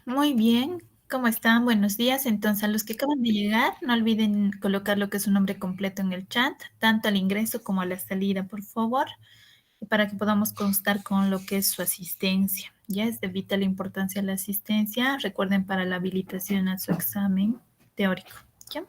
Muy bien, ¿cómo están? Buenos días. Entonces, a los que acaban de llegar, no olviden colocar lo que es su nombre completo en el chat, tanto al ingreso como a la salida, por favor, para que podamos constar con lo que es su asistencia. Ya es de vital importancia la asistencia. Recuerden para la habilitación a su examen teórico. ¿Ya?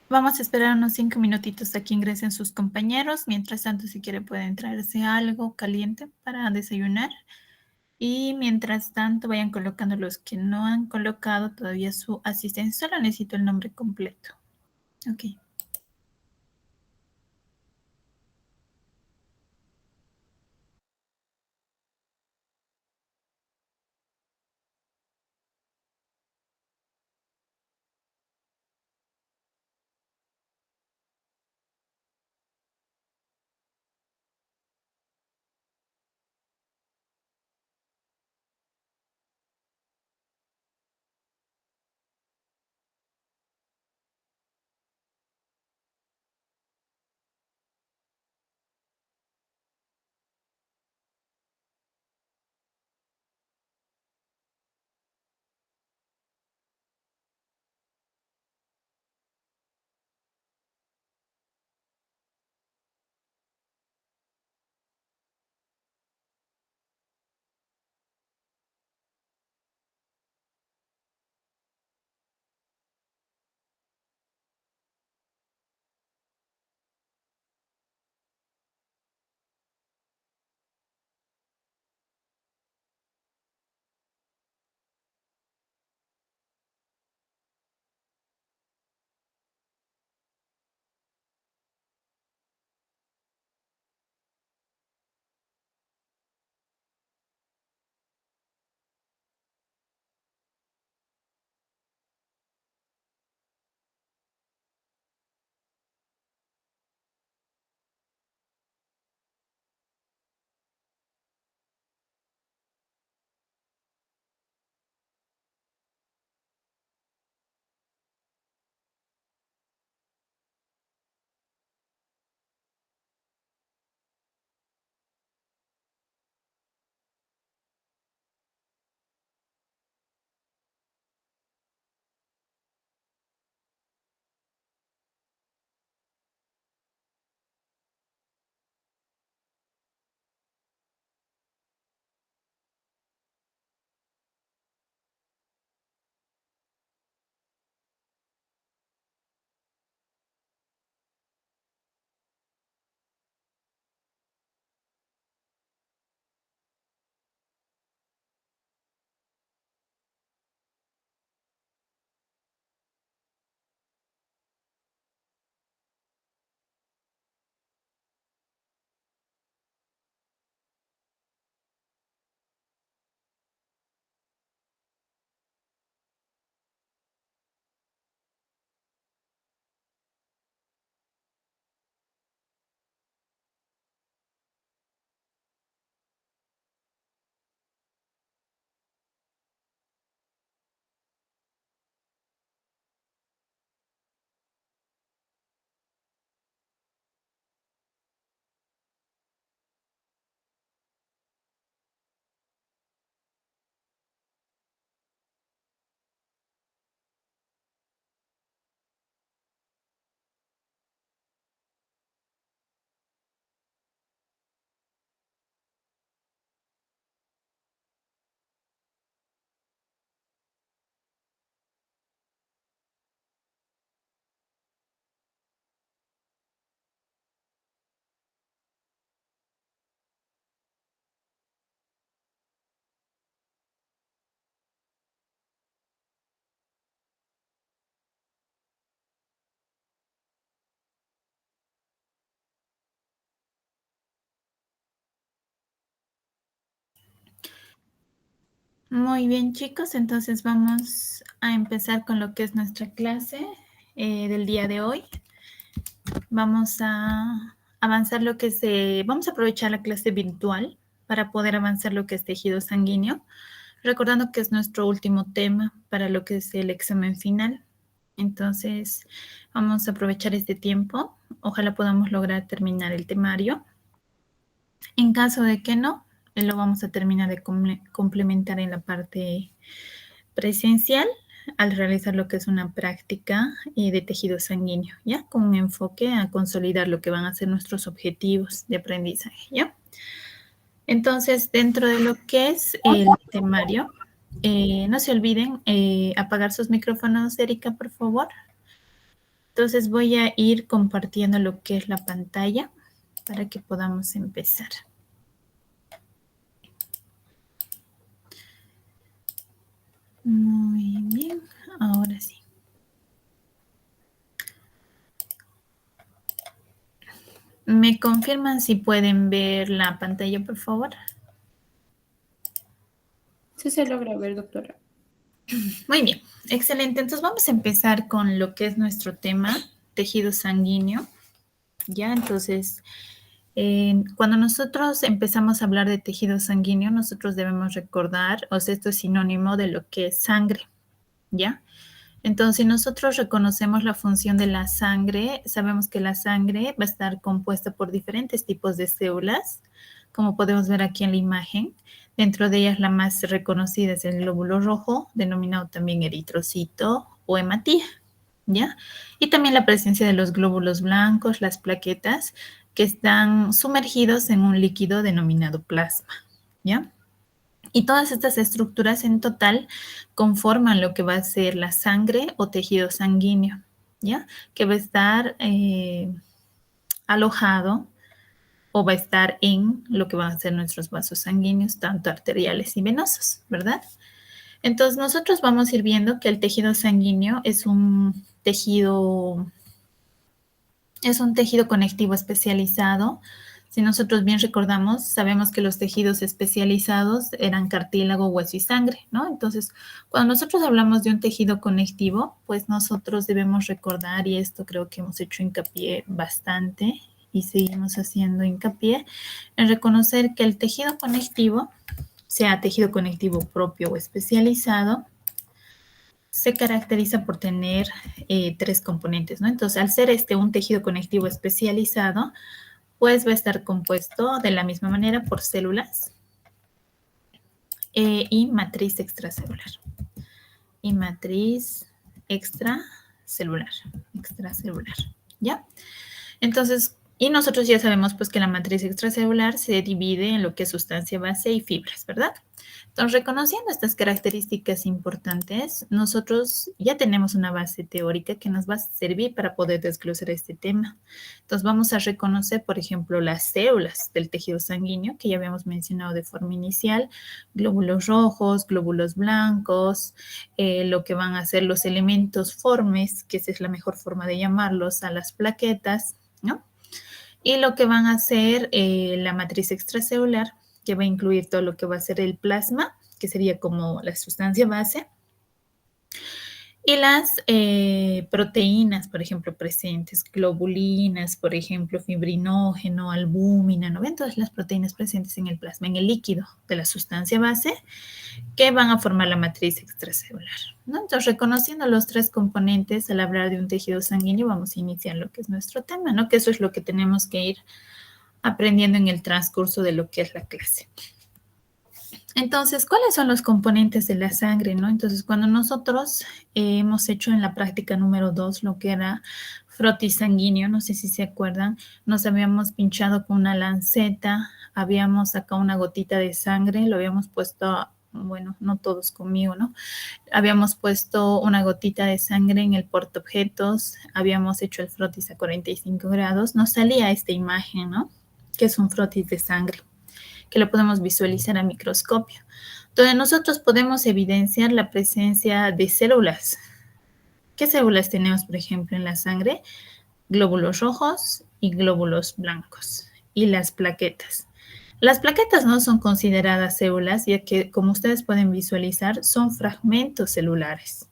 Vamos a esperar unos 5 minutitos a que ingresen sus compañeros. Mientras tanto, si quiere, pueden traerse algo caliente para desayunar. Y mientras tanto, vayan colocando los que no han colocado todavía su asistencia. Solo necesito el nombre completo. Ok. Muy bien, chicos, entonces vamos a empezar con lo que es nuestra clase del día de hoy. Vamos a avanzar lo que es, vamos a aprovechar la clase virtual para poder avanzar lo que es tejido sanguíneo, recordando que es nuestro último tema para lo que es el examen final. Entonces, vamos a aprovechar este tiempo. Ojalá podamos lograr terminar el temario. En caso de que no, lo vamos a terminar de complementar en la parte presencial al realizar lo que es una práctica de tejido sanguíneo, ¿ya? Con un enfoque a consolidar lo que van a ser nuestros objetivos de aprendizaje, ¿ya? Entonces, dentro de lo que es el temario, no se olviden apagar sus micrófonos, Erika, por favor. Entonces, voy a ir compartiendo lo que es la pantalla para que podamos empezar. Muy bien, ahora sí. ¿Me confirman si pueden ver la pantalla, por favor? Sí se logra ver, doctora. Muy bien, excelente. Entonces vamos a empezar con lo que es nuestro tema, tejido sanguíneo. Ya, entonces, cuando nosotros empezamos a hablar de tejido sanguíneo, nosotros debemos recordar, o sea, esto es sinónimo de lo que es sangre, ¿ya? Entonces, si nosotros reconocemos la función de la sangre, sabemos que la sangre va a estar compuesta por diferentes tipos de células, como podemos ver aquí en la imagen. Dentro de ellas, la más reconocida es el glóbulo rojo, denominado también eritrocito o hematía, ¿ya? Y también la presencia de los glóbulos blancos, las plaquetas, que están sumergidos en un líquido denominado plasma, ¿ya? Y todas estas estructuras en total conforman lo que va a ser la sangre o tejido sanguíneo, ¿ya? Que va a estar alojado o va a estar en lo que van a ser nuestros vasos sanguíneos, tanto arteriales y venosos, ¿verdad? Entonces nosotros vamos a ir viendo que el tejido sanguíneo es un tejido conectivo especializado. Si nosotros bien recordamos, sabemos que los tejidos especializados eran cartílago, hueso y sangre, ¿no? Entonces, cuando nosotros hablamos de un tejido conectivo, pues nosotros debemos recordar, y esto creo que hemos hecho hincapié bastante y seguimos haciendo hincapié, en reconocer que el tejido conectivo, sea tejido conectivo propio o especializado, se caracteriza por tener tres componentes, ¿no? Entonces, al ser un tejido conectivo especializado, pues va a estar compuesto de la misma manera por células y matriz extracelular. Y matriz extracelular, ¿ya? Entonces, y nosotros ya sabemos pues que la matriz extracelular se divide en lo que es sustancia base y fibras, ¿verdad? Entonces, reconociendo estas características importantes, nosotros ya tenemos una base teórica que nos va a servir para poder desglosar este tema. Entonces, vamos a reconocer, por ejemplo, las células del tejido sanguíneo, que ya habíamos mencionado de forma inicial, glóbulos rojos, glóbulos blancos, lo que van a ser los elementos formes, que esa es la mejor forma de llamarlos, a las plaquetas, ¿no? Y lo que van a ser la matriz extracelular, que va a incluir todo lo que va a ser el plasma, que sería como la sustancia base, y las proteínas, por ejemplo, presentes, globulinas, por ejemplo, fibrinógeno, albúmina, ¿no ven? Todas las proteínas presentes en el plasma, en el líquido de la sustancia base, que van a formar la matriz extracelular, ¿no? Entonces, reconociendo los tres componentes al hablar de un tejido sanguíneo, vamos a iniciar lo que es nuestro tema, ¿no? Que eso es lo que tenemos que ir aprendiendo en el transcurso de lo que es la clase. Entonces, ¿cuáles son los componentes de la sangre, no? Entonces, cuando nosotros hemos hecho en la práctica número 2 lo que era frotis sanguíneo, no sé si se acuerdan, nos habíamos pinchado con una lanceta, habíamos sacado una gotita de sangre, lo habíamos puesto, bueno, no todos conmigo, ¿no? Habíamos puesto una gotita de sangre en el portaobjetos, habíamos hecho el frotis a 45 grados, nos salía esta imagen, ¿no? Que es un frotis de sangre, que lo podemos visualizar a microscopio. Entonces nosotros podemos evidenciar la presencia de células. ¿Qué células tenemos, por ejemplo, en la sangre? Glóbulos rojos y glóbulos blancos y las plaquetas. Las plaquetas no son consideradas células, ya que, como ustedes pueden visualizar, son fragmentos celulares.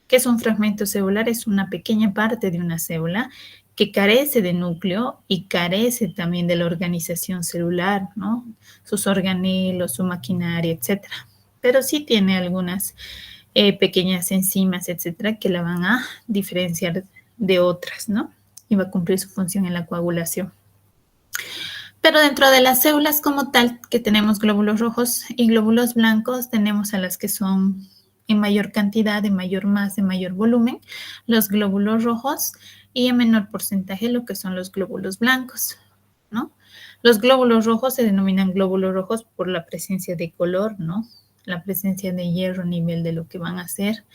¿Qué es un fragmento celular? Es una pequeña parte de una célula que carece de núcleo y carece también de la organización celular, ¿no? Sus organelos, su maquinaria, etcétera. Pero sí tiene algunas pequeñas enzimas, etcétera, que la van a diferenciar de otras, ¿no? Y va a cumplir su función en la coagulación. Pero dentro de las células como tal, que tenemos glóbulos rojos y glóbulos blancos, tenemos a las que son en mayor cantidad, de mayor masa, de mayor volumen, los glóbulos rojos, y en menor porcentaje lo que son los glóbulos blancos, ¿no? Los glóbulos rojos se denominan glóbulos rojos por la presencia de color, ¿no? La presencia de hierro a nivel de lo que van a hacer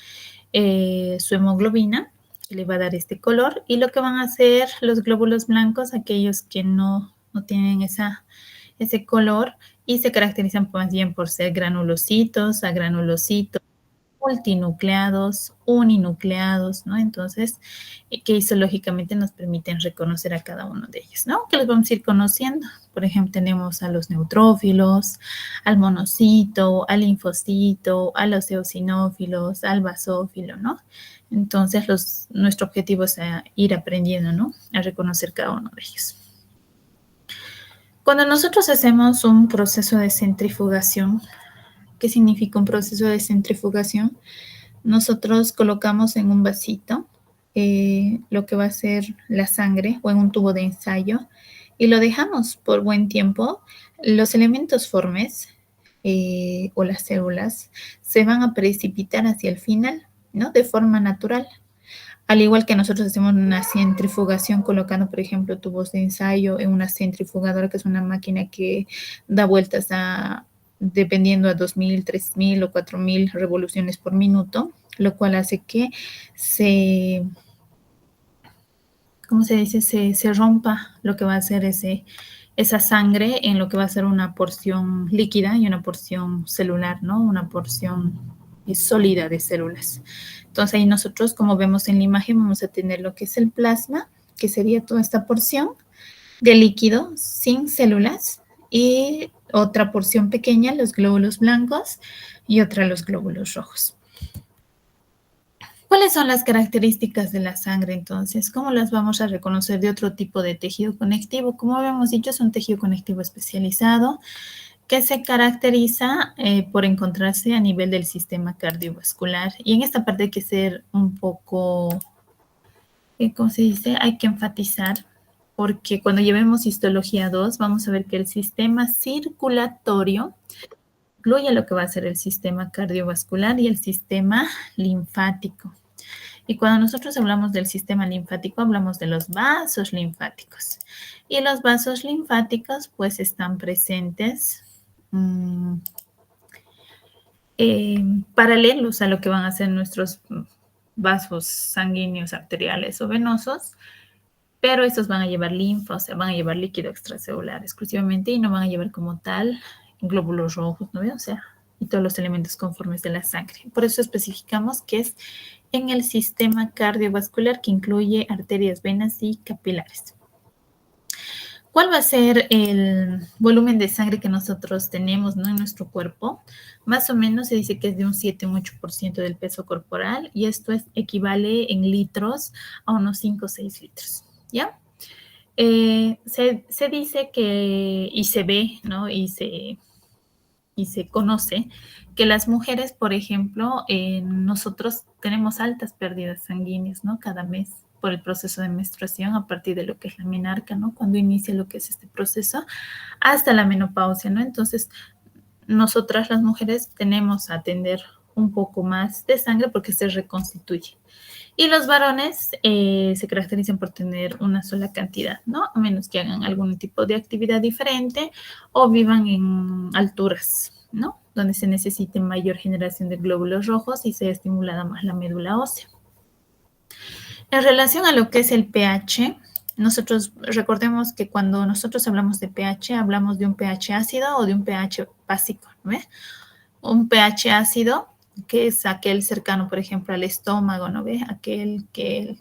su hemoglobina, que le va a dar este color, y lo que van a hacer los glóbulos blancos, aquellos que no tienen ese color y se caracterizan más bien por ser granulocitos, agranulocitos, multinucleados, uninucleados, ¿no? Entonces, que histológicamente nos permiten reconocer a cada uno de ellos, ¿no? Que los vamos a ir conociendo. Por ejemplo, tenemos a los neutrófilos, al monocito, al linfocito, a los eosinófilos, al basófilo, ¿no? Entonces, nuestro objetivo es ir aprendiendo, ¿no? A reconocer cada uno de ellos. Cuando nosotros hacemos un proceso de centrifugación, ¿qué significa un proceso de centrifugación? Nosotros colocamos en un vasito lo que va a ser la sangre o en un tubo de ensayo y lo dejamos por buen tiempo. Los elementos formes o las células se van a precipitar hacia el final, ¿no? De forma natural. Al igual que nosotros hacemos una centrifugación colocando, por ejemplo, tubos de ensayo en una centrifugadora, que es una máquina que da vueltas dependiendo a 2000, 3000 o 4000 revoluciones por minuto, lo cual hace que ¿cómo se dice? Se rompa lo que va a ser esa sangre en lo que va a ser una porción líquida y una porción celular, ¿no? Una porción sólida de células. Entonces ahí nosotros, como vemos en la imagen, vamos a tener lo que es el plasma, que sería toda esta porción de líquido sin células, y otra porción pequeña, los glóbulos blancos, y otra los glóbulos rojos. ¿Cuáles son las características de la sangre entonces? ¿Cómo las vamos a reconocer de otro tipo de tejido conectivo? Como habíamos dicho, es un tejido conectivo especializado que se caracteriza por encontrarse a nivel del sistema cardiovascular. Y en esta parte hay que ser un poco, ¿cómo se dice? Hay que enfatizar, porque cuando llevemos histología 2, vamos a ver que el sistema circulatorio incluye lo que va a ser el sistema cardiovascular y el sistema linfático. Y cuando nosotros hablamos del sistema linfático, hablamos de los vasos linfáticos. Y los vasos linfáticos, pues, están presentes paralelos a lo que van a ser nuestros vasos sanguíneos, arteriales o venosos, pero estos van a llevar linfa, o sea, van a llevar líquido extracelular exclusivamente y no van a llevar como tal glóbulos rojos, ¿no? O sea, y todos los elementos conformes de la sangre. Por eso especificamos que es en el sistema cardiovascular, que incluye arterias, venas y capilares. ¿Cuál va a ser el volumen de sangre que nosotros tenemos, ¿no? En nuestro cuerpo? Más o menos se dice que es de un 7 o un 8% del peso corporal, y esto equivale en litros a unos 5 o 6 litros, ¿ya? Se dice que, y se ve, ¿no? Y se conoce que las mujeres, por ejemplo, nosotros tenemos altas pérdidas sanguíneas, ¿no? Cada mes por el proceso de menstruación, a partir de lo que es la menarca, ¿no? Cuando inicia lo que es este proceso, hasta la menopausia, ¿no? Entonces, nosotras las mujeres tenemos a atender un poco más de sangre porque se reconstituye. Y los varones se caracterizan por tener una sola cantidad, ¿no? A menos que hagan algún tipo de actividad diferente o vivan en alturas, ¿no? Donde se necesite mayor generación de glóbulos rojos y sea estimulada más la médula ósea. En relación a lo que es el pH, nosotros recordemos que cuando nosotros hablamos de pH, hablamos de un pH ácido o de un pH básico, ¿no? Un pH ácido, que es aquel cercano, por ejemplo, al estómago, ¿no ve? Aquel que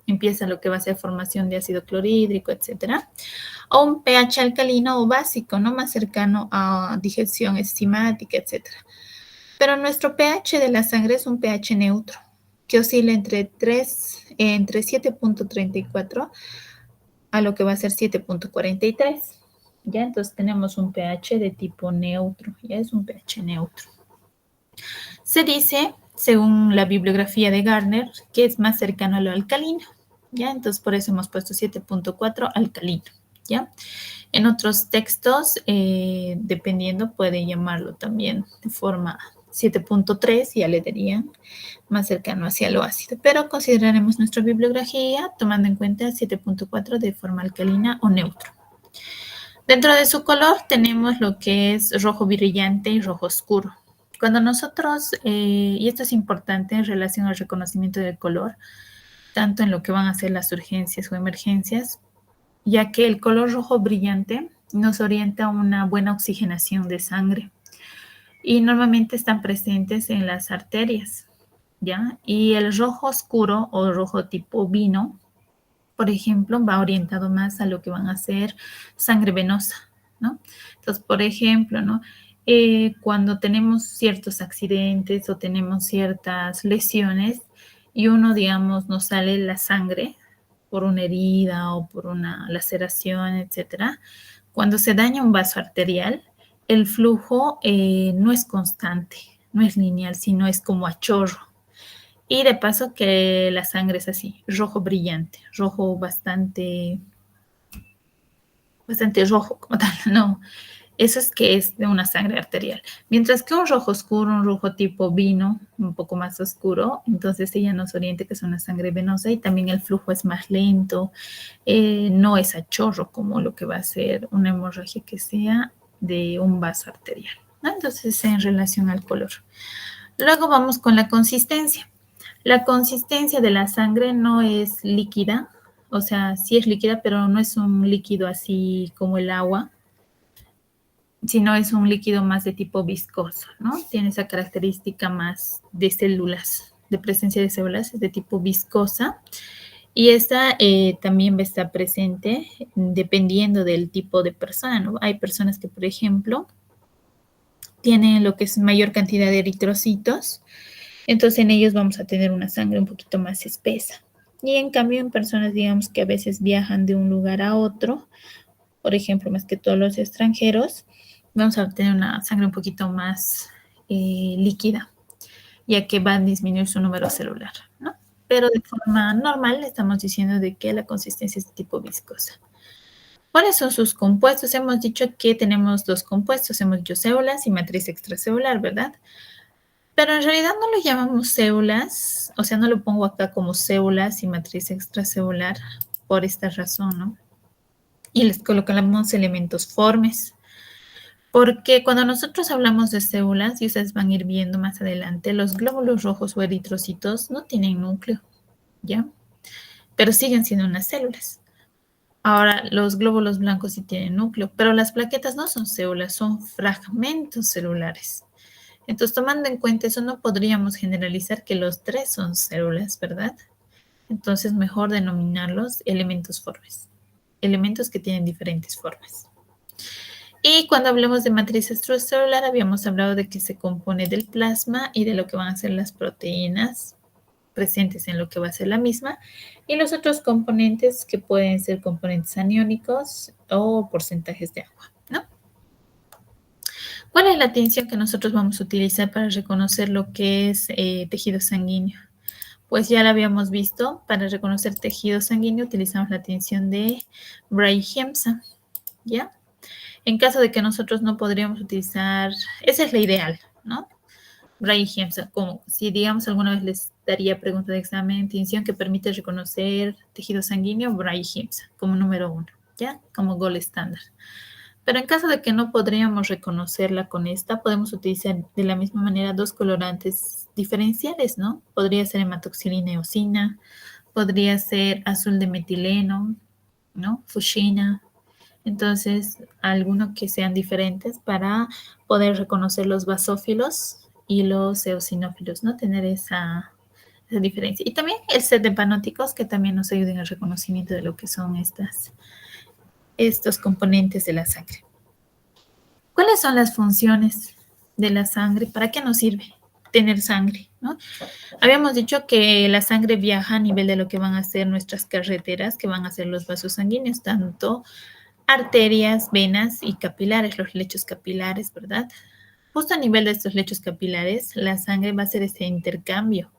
empieza lo que va a ser formación de ácido clorhídrico, etcétera, o un pH alcalino o básico, ¿no? Más cercano a digestión enzimática, etcétera. Pero nuestro pH de la sangre es un pH neutro, que oscila entre 7.34 a lo que va a ser 7.43. ¿Ya? Entonces tenemos un pH de tipo neutro, ya es un pH neutro. Se dice, según la bibliografía de Gardner, que es más cercano a lo alcalino, ¿ya? Entonces por eso hemos puesto 7.4 alcalino, ¿ya? En otros textos, dependiendo, puede llamarlo también de forma 7.3, ya le darían más cercano hacia lo ácido, pero consideraremos nuestra bibliografía tomando en cuenta 7.4 de forma alcalina o neutro. Dentro de su color tenemos lo que es rojo brillante y rojo oscuro. Cuando nosotros, y esto es importante en relación al reconocimiento del color, tanto en lo que van a ser las urgencias o emergencias, ya que el color rojo brillante nos orienta a una buena oxigenación de sangre y normalmente están presentes en las arterias, ¿ya? Y el rojo oscuro o rojo tipo vino, por ejemplo, va orientado más a lo que van a ser sangre venosa, ¿no? Entonces, por ejemplo, ¿no? Cuando tenemos ciertos accidentes o tenemos ciertas lesiones y uno, digamos, nos sale la sangre por una herida o por una laceración, etcétera, cuando se daña un vaso arterial, el flujo no es constante, no es lineal, sino es como a chorro. Y de paso que la sangre es así, rojo brillante, rojo bastante rojo como tal, no. Eso es que es de una sangre arterial. Mientras que un rojo oscuro, un rojo tipo vino, un poco más oscuro, entonces ella nos orienta que es una sangre venosa y también el flujo es más lento, no es a chorro como lo que va a ser una hemorragia que sea de un vaso arterial, ¿no? Entonces en relación al color. Luego vamos con la consistencia. La consistencia de la sangre no es líquida, o sea, sí es líquida, pero no es un líquido así como el agua, sino es un líquido más de tipo viscoso, ¿no? Tiene esa característica más de células, de presencia de células, es de tipo viscosa. Y esta también va a estar presente dependiendo del tipo de persona, ¿no? Hay personas que, por ejemplo, tienen lo que es mayor cantidad de eritrocitos, entonces en ellos vamos a tener una sangre un poquito más espesa. Y en cambio en personas, digamos, que a veces viajan de un lugar a otro, por ejemplo, más que todos los extranjeros, vamos a tener una sangre un poquito más líquida, ya que va a disminuir su número celular, ¿no? Pero de forma normal estamos diciendo de que la consistencia es de tipo viscosa. ¿Cuáles son sus compuestos? Hemos dicho que tenemos dos compuestos, hemos dicho células y matriz extracelular, ¿verdad? Pero en realidad no lo llamamos células, o sea, no lo pongo acá como células y matriz extracelular por esta razón, ¿no? Y les colocamos elementos formes. Porque cuando nosotros hablamos de células, y ustedes van a ir viendo más adelante, los glóbulos rojos o eritrocitos no tienen núcleo, ¿ya? Pero siguen siendo unas células. Ahora, los glóbulos blancos sí tienen núcleo, pero las plaquetas no son células, son fragmentos celulares. Entonces, tomando en cuenta eso, no podríamos generalizar que los tres son células, ¿verdad? Entonces, mejor denominarlos elementos formes, elementos que tienen diferentes formas. Y cuando hablemos de matriz extracelular, habíamos hablado de que se compone del plasma y de lo que van a ser las proteínas presentes en lo que va a ser la misma, y los otros componentes que pueden ser componentes aniónicos o porcentajes de agua, ¿no? ¿Cuál es la tinción que nosotros vamos a utilizar para reconocer lo que es tejido sanguíneo? Pues ya la habíamos visto, para reconocer tejido sanguíneo utilizamos la tinción de Brahe-Hemsa, ¿ya? En caso de que nosotros no podríamos utilizar, esa es la ideal, ¿no? Brahe-Hemsa, como si digamos alguna vez les daría pregunta de examen, tinción que permite reconocer tejido sanguíneo, Brahe-Hemsa, como número 1, ¿ya? Como gold estándar. Pero en caso de que no podríamos reconocerla con esta, podemos utilizar de la misma manera dos colorantes diferenciales, ¿no? Podría ser hematoxilina eosina, podría ser azul de metileno, ¿no? Fuchsina. Entonces, algunos que sean diferentes para poder reconocer los basófilos y los eosinófilos, ¿no? Tener esa diferencia. Y también el set de panóticos que también nos ayuden al reconocimiento de lo que son estos componentes de la sangre. ¿Cuáles son las funciones de la sangre? ¿Para qué nos sirve tener sangre, ¿no? Habíamos dicho que la sangre viaja a nivel de lo que van a ser nuestras carreteras, que van a ser los vasos sanguíneos, tanto arterias, venas y capilares, los lechos capilares, ¿verdad? Justo a nivel de estos lechos capilares, la sangre va a hacer ese intercambio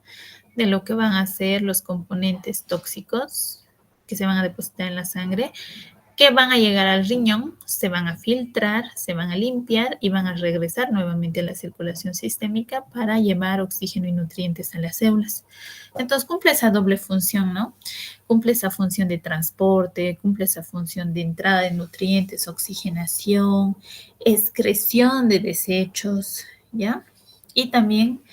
de lo que van a ser los componentes tóxicos que se van a depositar en la sangre, que van a llegar al riñón, se van a filtrar, se van a limpiar y van a regresar nuevamente a la circulación sistémica para llevar oxígeno y nutrientes a las células. Entonces cumple esa doble función, ¿no? Cumple esa función de transporte, cumple esa función de entrada de nutrientes, oxigenación, excreción de desechos, ¿ya? Y también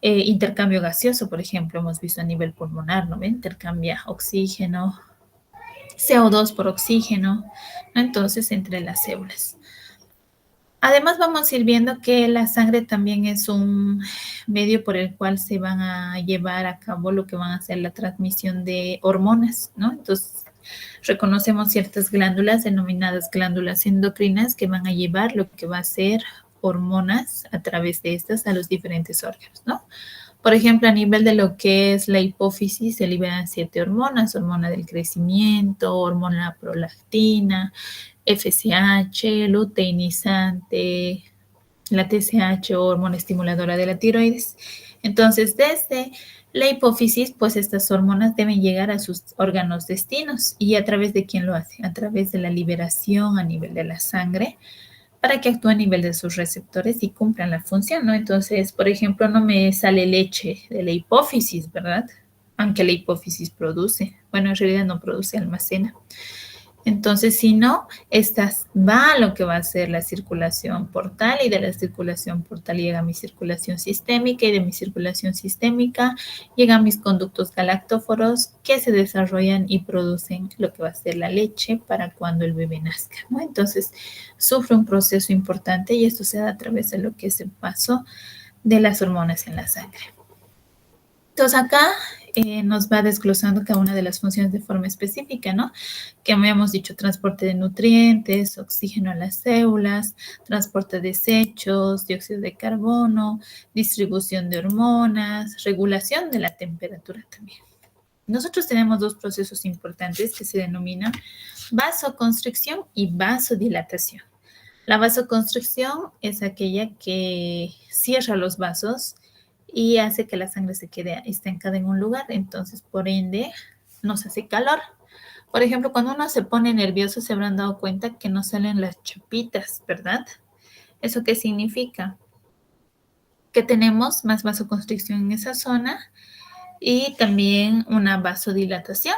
intercambio gaseoso, por ejemplo, hemos visto a nivel pulmonar, ¿no? Intercambia oxígeno, CO2 por oxígeno, ¿no? Entonces entre las células. Además vamos a ir viendo que la sangre también es un medio por el cual se van a llevar a cabo lo que van a ser la transmisión de hormonas, ¿no? Entonces reconocemos ciertas glándulas denominadas glándulas endocrinas que van a llevar lo que va a ser hormonas a través de estas a los diferentes órganos, ¿no? Por ejemplo, a nivel de lo que es la hipófisis, se liberan 7 hormonas, hormona del crecimiento, hormona prolactina, FSH, luteinizante, la TSH o hormona estimuladora de la tiroides. Entonces, desde la hipófisis, pues estas hormonas deben llegar a sus órganos destinos. ¿Y a través de quién lo hace? A través de la liberación a nivel de la sangre, para que actúe a nivel de sus receptores y cumplan la función, ¿no? Entonces, por ejemplo, no me sale leche de la hipófisis, ¿verdad? Aunque la hipófisis produce. Bueno, en realidad no produce, almacena. Entonces, si no, estas va a lo que va a ser la circulación portal y de la circulación portal llega a mi circulación sistémica y de mi circulación sistémica llegan mis conductos galactóforos que se desarrollan y producen lo que va a ser la leche para cuando el bebé nazca, ¿no? Entonces, sufre un proceso importante y esto se da a través de lo que es el paso de las hormonas en la sangre. Entonces, acá nos va desglosando cada una de las funciones de forma específica, ¿no? Que habíamos dicho, transporte de nutrientes, oxígeno a las células, transporte de desechos, dióxido de carbono, distribución de hormonas, regulación de la temperatura también. Nosotros tenemos dos procesos importantes que se denominan vasoconstricción y vasodilatación. La vasoconstricción es aquella que cierra los vasos y hace que la sangre se quede estancada en un lugar, entonces por ende nos hace calor. Por ejemplo, cuando uno se pone nervioso se habrán dado cuenta que no salen las chapitas, ¿verdad? ¿Eso qué significa? Que tenemos más vasoconstricción en esa zona y también una vasodilatación.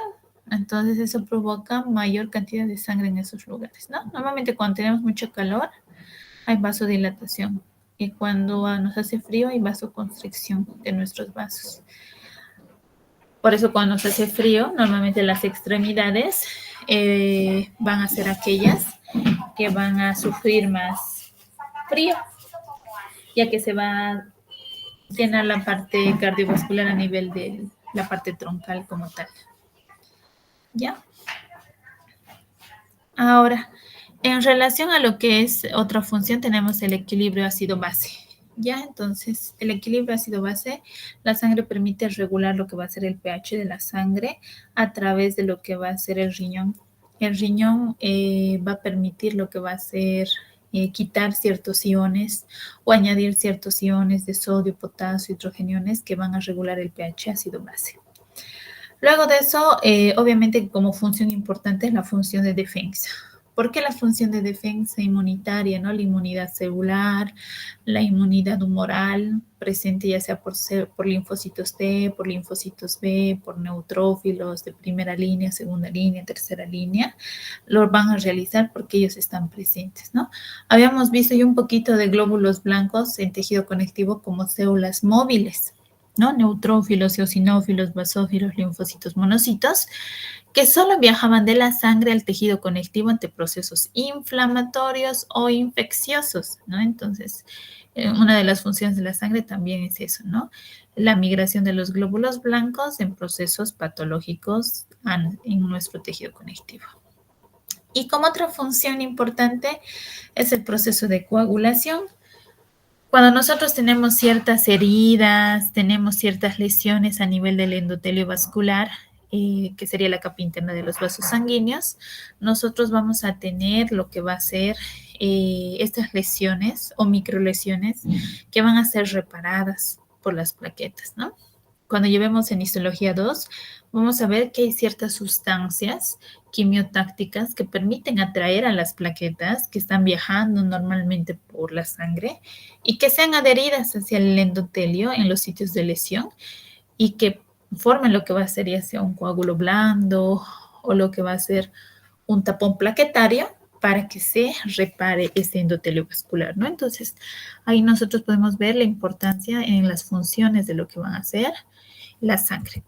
Entonces eso provoca mayor cantidad de sangre en esos lugares, ¿no? Normalmente cuando tenemos mucho calor hay vasodilatación y cuando nos hace frío hay vasoconstricción de nuestros vasos. Por eso cuando nos hace frío, normalmente las extremidades van a ser aquellas que van a sufrir más frío, ya que se va a llenar la parte cardiovascular a nivel de la parte troncal como tal. ¿Ya? Ahora, en relación a lo que es otra función, tenemos el equilibrio ácido-base. ¿Ya? Entonces, el equilibrio ácido-base, la sangre permite regular lo que va a ser el pH de la sangre a través de lo que va a ser el riñón. El riñón va a permitir lo que va a ser quitar ciertos iones o añadir ciertos iones de sodio, potasio, hidrogeniones que van a regular el pH ácido-base. Luego de eso, obviamente como función importante es la función de defensa. ¿Por qué la función de defensa inmunitaria, ¿no? La inmunidad celular, la inmunidad humoral, presente ya sea por linfocitos T, por linfocitos B, por neutrófilos de primera línea, segunda línea, tercera línea, lo van a realizar porque ellos están presentes, ¿no? Habíamos visto ya un poquito de glóbulos blancos en tejido conectivo como células móviles. ¿no? Neutrófilos, eosinófilos, basófilos, linfocitos, monocitos, que solo viajaban de la sangre al tejido conectivo ante procesos inflamatorios o infecciosos, ¿no? Entonces, una de las funciones de la sangre también es eso, ¿no? La migración de los glóbulos blancos en procesos patológicos en nuestro tejido conectivo. Y como otra función importante es el proceso de coagulación. Cuando nosotros tenemos ciertas heridas, tenemos ciertas lesiones a nivel del endotelio vascular, que sería la capa interna de los vasos sanguíneos, nosotros vamos a tener lo que va a ser estas lesiones o microlesiones que van a ser reparadas por las plaquetas, ¿no? Cuando llevemos en histología 2, vamos a ver que hay ciertas sustancias quimiotácticas que permiten atraer a las plaquetas que están viajando normalmente por la sangre y que sean adheridas hacia el endotelio en los sitios de lesión y que formen lo que va a ser ya sea un coágulo blando o lo que va a ser un tapón plaquetario para que se repare ese endotelio vascular, ¿no? Entonces, ahí nosotros podemos ver la importancia en las funciones de lo que van a hacer la sangre.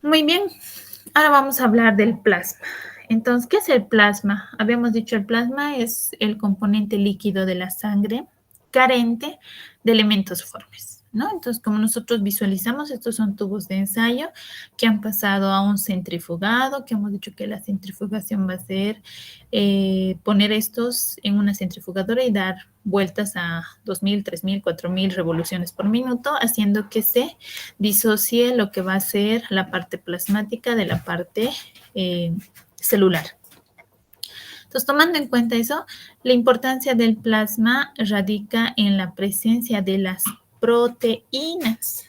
Muy bien, ahora vamos a hablar del plasma. Entonces, ¿qué es el plasma? Habíamos dicho el plasma es el componente líquido de la sangre carente de elementos formes, ¿no? Entonces, como nosotros visualizamos, estos son tubos de ensayo que han pasado a un centrifugado, que hemos dicho que la centrifugación va a ser poner estos en una centrifugadora y dar vueltas a 2.000, 3.000, 4.000 revoluciones por minuto, haciendo que se disocie lo que va a ser la parte plasmática de la parte celular. Entonces, tomando en cuenta eso, la importancia del plasma radica en la presencia de las proteínas.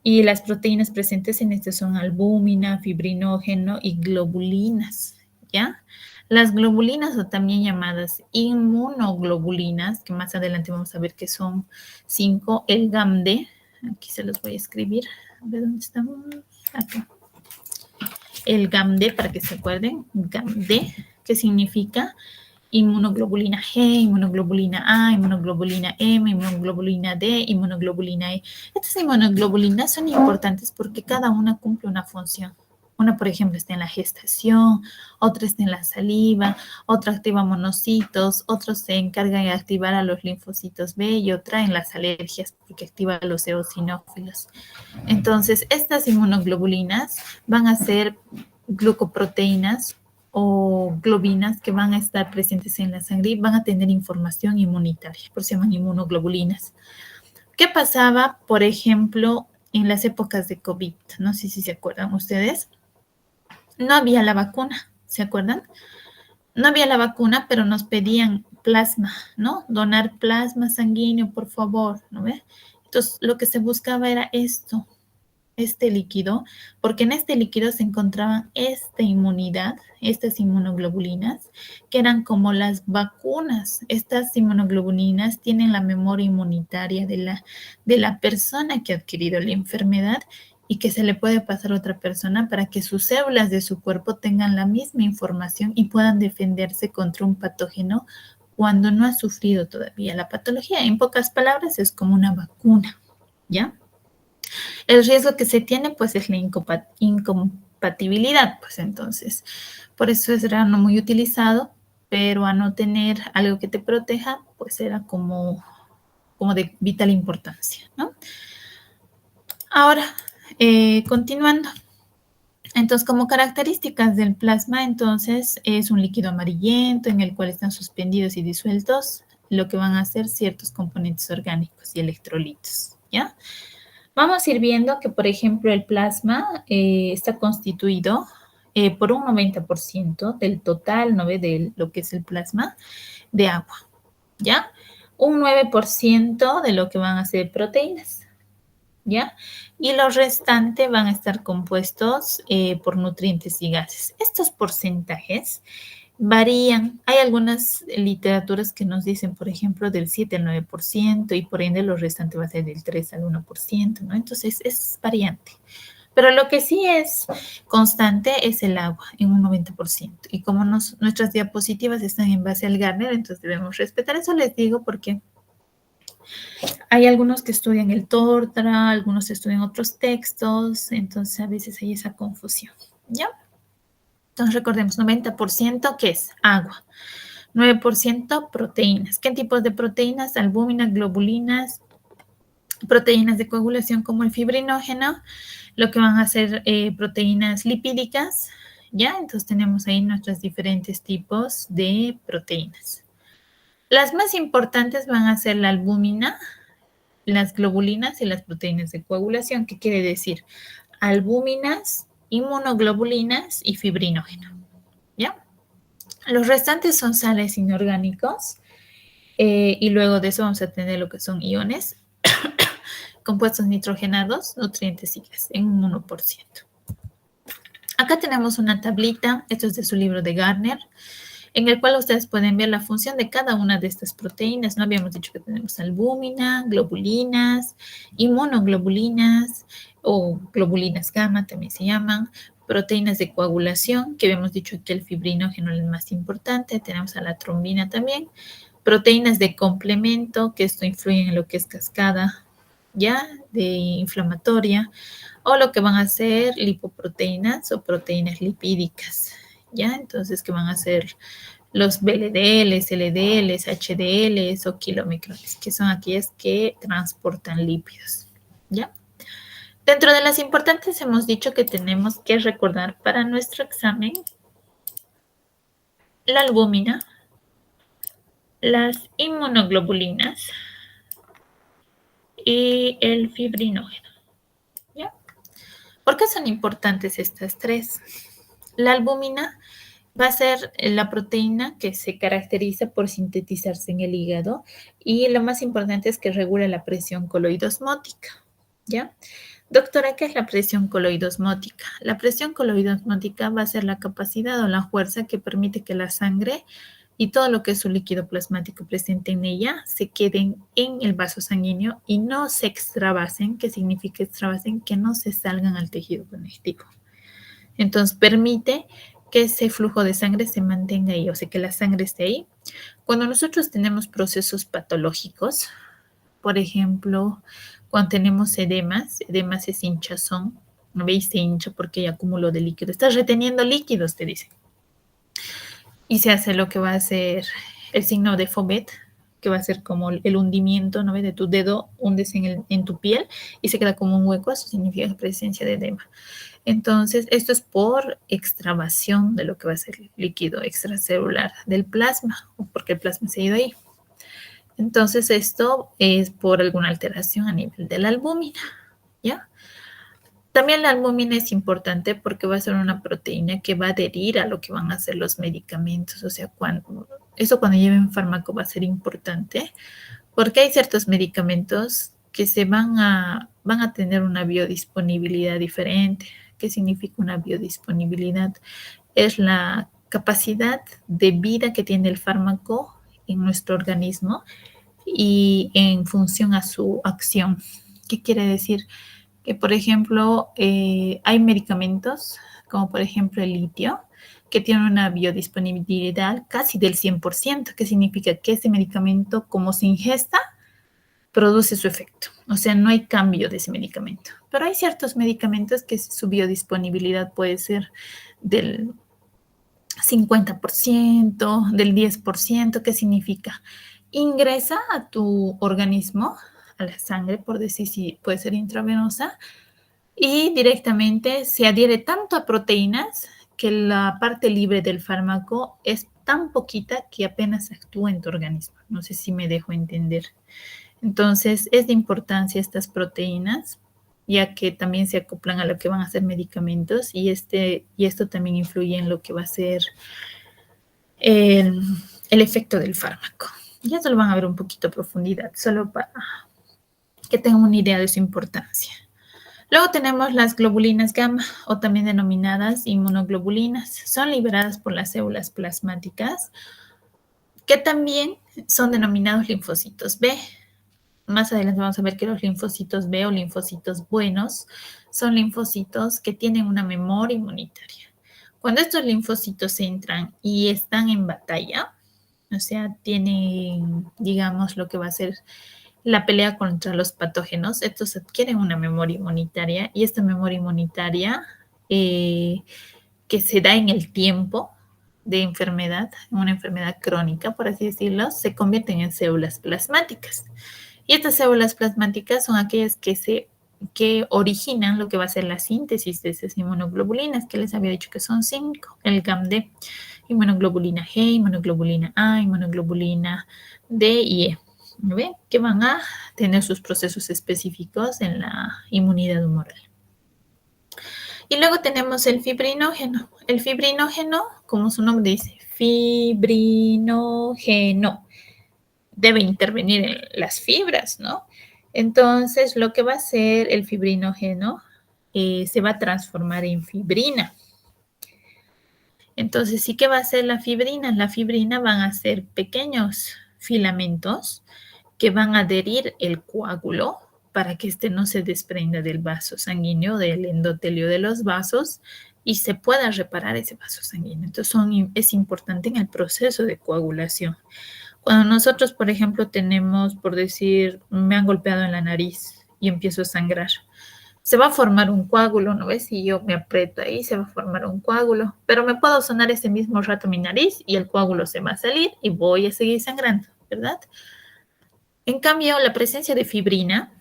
Y las proteínas presentes en este son albúmina, fibrinógeno y globulinas, ¿ya? Las globulinas, o también llamadas inmunoglobulinas, que más adelante vamos a ver que son 5, el GAMD, aquí se los voy a escribir, a ver dónde estamos, acá. El GAMD, para que se acuerden, GAMD, que significa inmunoglobulina G, inmunoglobulina A, inmunoglobulina M, inmunoglobulina D, inmunoglobulina E. Estas inmunoglobulinas son importantes porque cada una cumple una función. Una, por ejemplo, está en la gestación, otra está en la saliva, otra activa monocitos, otros se encargan de activar a los linfocitos B y otra en las alergias porque activa a los eosinófilos. Entonces, estas inmunoglobulinas van a ser glucoproteínas o globinas que van a estar presentes en la sangre y van a tener información inmunitaria, por eso se llaman inmunoglobulinas. ¿Qué pasaba, por ejemplo, en las épocas de COVID? No sé si se acuerdan ustedes. No había la vacuna, ¿se acuerdan? No había la vacuna, pero nos pedían plasma, ¿no? Donar plasma sanguíneo, por favor, ¿no ve? Entonces, lo que se buscaba era esto, este líquido, porque en este líquido se encontraban esta inmunidad, estas inmunoglobulinas, que eran como las vacunas. Estas inmunoglobulinas tienen la memoria inmunitaria de la persona que ha adquirido la enfermedad y que se le puede pasar a otra persona para que sus células de su cuerpo tengan la misma información y puedan defenderse contra un patógeno cuando no ha sufrido todavía la patología. En pocas palabras, es como una vacuna, ¿ya? El riesgo que se tiene, pues, es la incompatibilidad, pues, entonces, por eso era no muy utilizado, pero a no tener algo que te proteja, pues, era como de vital importancia, ¿no? Ahora, continuando. Entonces, como características del plasma, entonces, es un líquido amarillento en el cual están suspendidos y disueltos lo que van a ser ciertos componentes orgánicos y electrolitos, ¿ya? Vamos a ir viendo que, por ejemplo, el plasma está constituido por un 90% del total, ¿no ve? De lo que es el plasma de agua, ¿ya? Un 9% de lo que van a ser proteínas, ¿ya? Y los restantes van a estar compuestos por nutrientes y gases. Estos porcentajes varían. Hay algunas literaturas que nos dicen, por ejemplo, del 7 al 9% y por ende los restantes va a ser del 3 al 1%, ¿no? Entonces es variante. Pero lo que sí es constante es el agua en un 90%. Y como nuestras diapositivas están en base al Gardner, entonces debemos respetar eso, les digo, porque Hay algunos que estudian el TORTRA, algunos estudian otros textos, entonces a veces hay esa confusión, ¿ya? Entonces recordemos, 90% ¿qué es? Agua. 9% proteínas. ¿Qué tipos de proteínas? Albúminas, globulinas, proteínas de coagulación como el fibrinógeno, lo que van a ser proteínas lipídicas, ¿ya? Entonces tenemos ahí nuestros diferentes tipos de proteínas. Las más importantes van a ser la albúmina, las globulinas y las proteínas de coagulación. ¿Qué quiere decir? Albúminas, inmunoglobulinas y fibrinógeno, ¿ya? Los restantes son sales inorgánicos y luego de eso vamos a tener lo que son iones, compuestos nitrogenados, nutrientes y gas en un 1%. Acá tenemos una tablita, esto es de su libro de Gardner, en el cual ustedes pueden ver la función de cada una de estas proteínas. No habíamos dicho que tenemos albúmina, globulinas, inmunoglobulinas o globulinas gamma también se llaman, proteínas de coagulación, que habíamos dicho que el fibrinógeno es el más importante, tenemos a la trombina también, proteínas de complemento, que esto influye en lo que es cascada, ya, de inflamatoria, o lo que van a ser lipoproteínas o proteínas lipídicas, ¿ya? Entonces, que van a ser los VLDLs, LDLs, HDLs o kilomicrones, que son aquellas que transportan lípidos, ¿ya? Dentro de las importantes hemos dicho que tenemos que recordar para nuestro examen la albúmina, las inmunoglobulinas y el fibrinógeno, ¿ya? ¿Por qué son importantes estas tres? La albúmina va a ser la proteína que se caracteriza por sintetizarse en el hígado y lo más importante es que regula la presión coloidosmótica, ¿ya? Doctora, ¿qué es la presión coloidosmótica? La presión coloidosmótica va a ser la capacidad o la fuerza que permite que la sangre y todo lo que es su líquido plasmático presente en ella se queden en el vaso sanguíneo y no se extravasen. ¿Qué significa extravasen? Que no se salgan al tejido conectivo. Entonces permite que ese flujo de sangre se mantenga ahí, o sea, que la sangre esté ahí. Cuando nosotros tenemos procesos patológicos, por ejemplo, cuando tenemos edemas es hinchazón, ¿no veis? Se hincha porque hay acúmulo de líquido. Estás reteniendo líquidos, te dicen. Y se hace lo que va a ser el signo de Fauvet, que va a ser como el hundimiento, ¿no ves? De tu dedo, hundes en tu piel y se queda como un hueco, eso significa presencia de edema. Entonces, esto es por extravasación de lo que va a ser el líquido extracelular del plasma, o porque el plasma se ha ido ahí. Entonces, esto es por alguna alteración a nivel de la albúmina, ¿ya? También la albúmina es importante porque va a ser una proteína que va a adherir a lo que van a ser los medicamentos, o sea, cuando lleven fármaco va a ser importante, porque hay ciertos medicamentos que van a tener una biodisponibilidad diferente. ¿Qué significa una biodisponibilidad? Es la capacidad de vida que tiene el fármaco en nuestro organismo y en función a su acción. ¿Qué quiere decir? Que, por ejemplo, hay medicamentos, como por ejemplo el litio, que tiene una biodisponibilidad casi del 100%, que significa que ese medicamento, como se ingesta, produce su efecto. O sea, no hay cambio de ese medicamento. Pero hay ciertos medicamentos que su biodisponibilidad puede ser del 50%, del 10%. ¿Qué significa? Ingresa a tu organismo, a la sangre, por decir si puede ser intravenosa, y directamente se adhiere tanto a proteínas que la parte libre del fármaco es tan poquita que apenas actúa en tu organismo. No sé si me dejo entender. Entonces, es de importancia estas proteínas, ya que también se acoplan a lo que van a ser medicamentos y esto también influye en lo que va a ser el efecto del fármaco. Ya se lo van a ver un poquito a profundidad, solo para que tengan una idea de su importancia. Luego tenemos las globulinas gamma, o también denominadas inmunoglobulinas. Son liberadas por las células plasmáticas, que también son denominados linfocitos B. Más adelante vamos a ver que los linfocitos B o linfocitos buenos son linfocitos que tienen una memoria inmunitaria. Cuando estos linfocitos entran y están en batalla, o sea, tienen, digamos, lo que va a ser la pelea contra los patógenos. Estos adquieren una memoria inmunitaria y esta memoria inmunitaria que se da en el tiempo de enfermedad, una enfermedad crónica, por así decirlo, se convierten en células plasmáticas. Y estas células plasmáticas son aquellas que originan lo que va a ser la síntesis de esas inmunoglobulinas, que les había dicho que son 5, el GAMD, inmunoglobulina G, inmunoglobulina A, inmunoglobulina D y E, ¿ve? Que van a tener sus procesos específicos en la inmunidad humoral. Y luego tenemos el fibrinógeno. El fibrinógeno, como su nombre dice, fibrinógeno, debe intervenir en las fibras, ¿no? Entonces, lo que va a hacer el fibrinógeno se va a transformar en fibrina. Entonces, ¿sí qué va a hacer la fibrina? La fibrina van a ser pequeños filamentos que van a adherir el coágulo para que este no se desprenda del vaso sanguíneo, del endotelio de los vasos y se pueda reparar ese vaso sanguíneo. Entonces, es importante en el proceso de coagulación. Cuando nosotros, por ejemplo, tenemos, por decir, me han golpeado en la nariz y empiezo a sangrar, se va a formar un coágulo, ¿no ves? Si yo me aprieto ahí, se va a formar un coágulo, pero me puedo sonar ese mismo rato mi nariz y el coágulo se va a salir y voy a seguir sangrando, ¿verdad? En cambio, la presencia de fibrina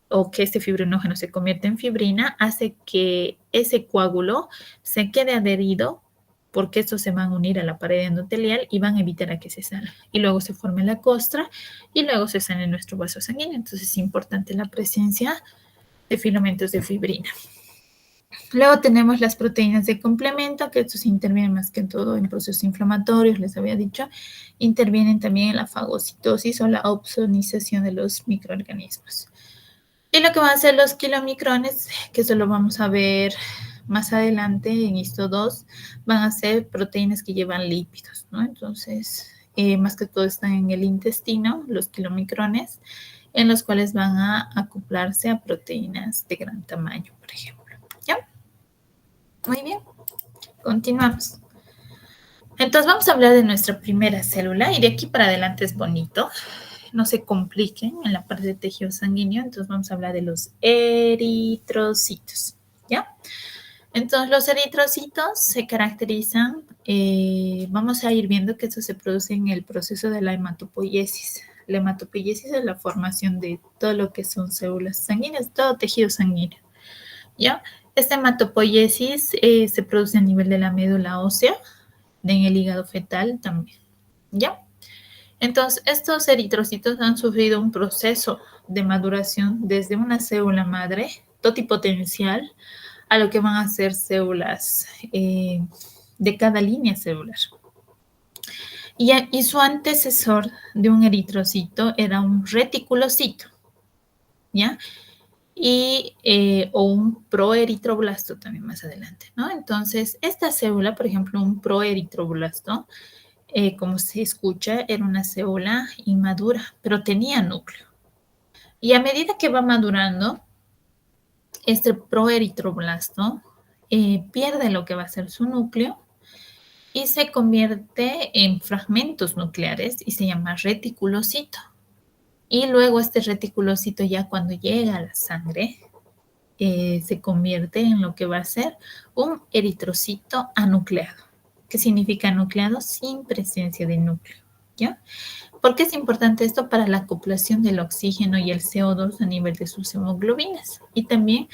o que este fibrinógeno se convierte en fibrina hace que ese coágulo se quede adherido porque estos se van a unir a la pared endotelial y van a evitar a que se salga. Y luego se forme la costra y luego se sale nuestro vaso sanguíneo. Entonces es importante la presencia de filamentos de fibrina. Luego tenemos las proteínas de complemento, que estos intervienen más que todo en procesos inflamatorios, les había dicho. Intervienen también en la fagocitosis o la opsonización de los microorganismos. Y lo que van a hacer los kilomicrones, que eso lo vamos a ver más adelante en Histo 2, van a ser proteínas que llevan lípidos, ¿no? Entonces, más que todo están en el intestino, los kilomicrones, en los cuales van a acoplarse a proteínas de gran tamaño, por ejemplo. ¿Ya? Muy bien. Continuamos. Entonces, vamos a hablar de nuestra primera célula y de aquí para adelante es bonito. No se compliquen en la parte de tejido sanguíneo, entonces vamos a hablar de los eritrocitos, ¿ya? Entonces, los eritrocitos se caracterizan, vamos a ir viendo que esto se produce en el proceso de la hematopoiesis. La hematopoiesis es la formación de todo lo que son células sanguíneas, todo tejido sanguíneo, ¿ya? Esta hematopoiesis se produce a nivel de la médula ósea, en el hígado fetal también, ¿ya? Entonces, estos eritrocitos han sufrido un proceso de maduración desde una célula madre totipotencial a lo que van a ser células de cada línea celular. Y su antecesor de un eritrocito era un reticulocito, ¿ya? O un proeritroblasto también más adelante, ¿no? Entonces, esta célula, por ejemplo, un proeritroblasto, como se escucha, era una célula inmadura, pero tenía núcleo. Y a medida que va madurando, este proeritroblasto pierde lo que va a ser su núcleo y se convierte en fragmentos nucleares y se llama reticulocito. Y luego este reticulocito ya cuando llega a la sangre se convierte en lo que va a ser un eritrocito anucleado. ¿Qué significa anucleado? Sin presencia de núcleo, ¿ya? ¿Por qué es importante esto? Para la acoplación del oxígeno y el CO2 a nivel de sus hemoglobinas y también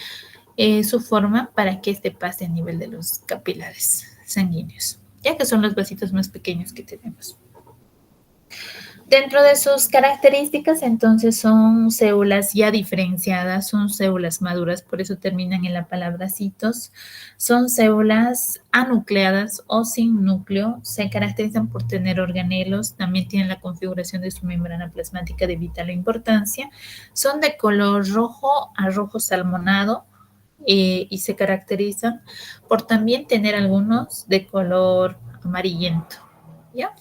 su forma para que este pase a nivel de los capilares sanguíneos, ya que son los vasitos más pequeños que tenemos. Dentro de sus características, entonces, son células ya diferenciadas, son células maduras, por eso terminan en la palabra citos. Son células anucleadas o sin núcleo, se caracterizan por tener organelos, también tienen la configuración de su membrana plasmática de vital importancia. Son de color rojo a rojo salmonado y se caracterizan por también tener algunos de color amarillento, ¿ya?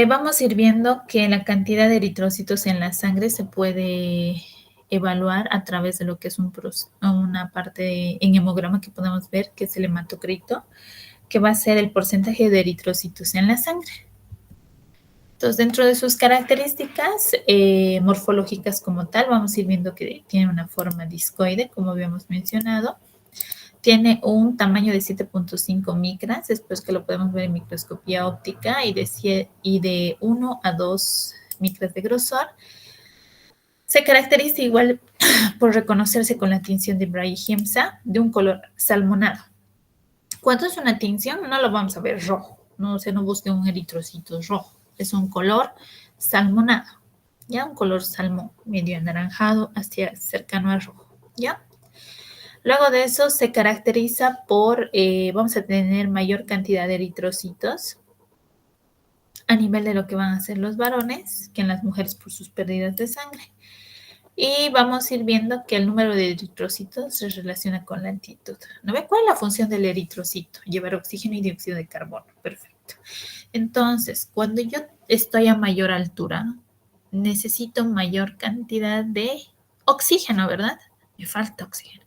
Vamos a ir viendo que la cantidad de eritrocitos en la sangre se puede evaluar a través de lo que es una parte en hemograma que podemos ver, que es el hematocrito, que va a ser el porcentaje de eritrocitos en la sangre. Entonces, dentro de sus características morfológicas como tal, vamos a ir viendo que tiene una forma discoide, como habíamos mencionado. Tiene un tamaño de 7.5 micras, después que lo podemos ver en microscopía óptica, y de 1 a 2 micras de grosor. Se caracteriza igual por reconocerse con la tinción de Brahmi-Himsa de un color salmonado. Cuando es una tinción, no lo vamos a ver rojo, no se nos busque un eritrocito rojo, es un color salmonado, ya un color salmón, medio anaranjado hacia cercano al rojo, ya. Luego de eso se caracteriza por, vamos a tener mayor cantidad de eritrocitos a nivel de lo que van a ser los varones que en las mujeres por sus pérdidas de sangre. Y vamos a ir viendo que el número de eritrocitos se relaciona con la altitud. ¿No ve cuál es la función del eritrocito? Llevar oxígeno y dióxido de carbono. Perfecto. Entonces, cuando yo estoy a mayor altura, necesito mayor cantidad de oxígeno, ¿verdad? Me falta oxígeno.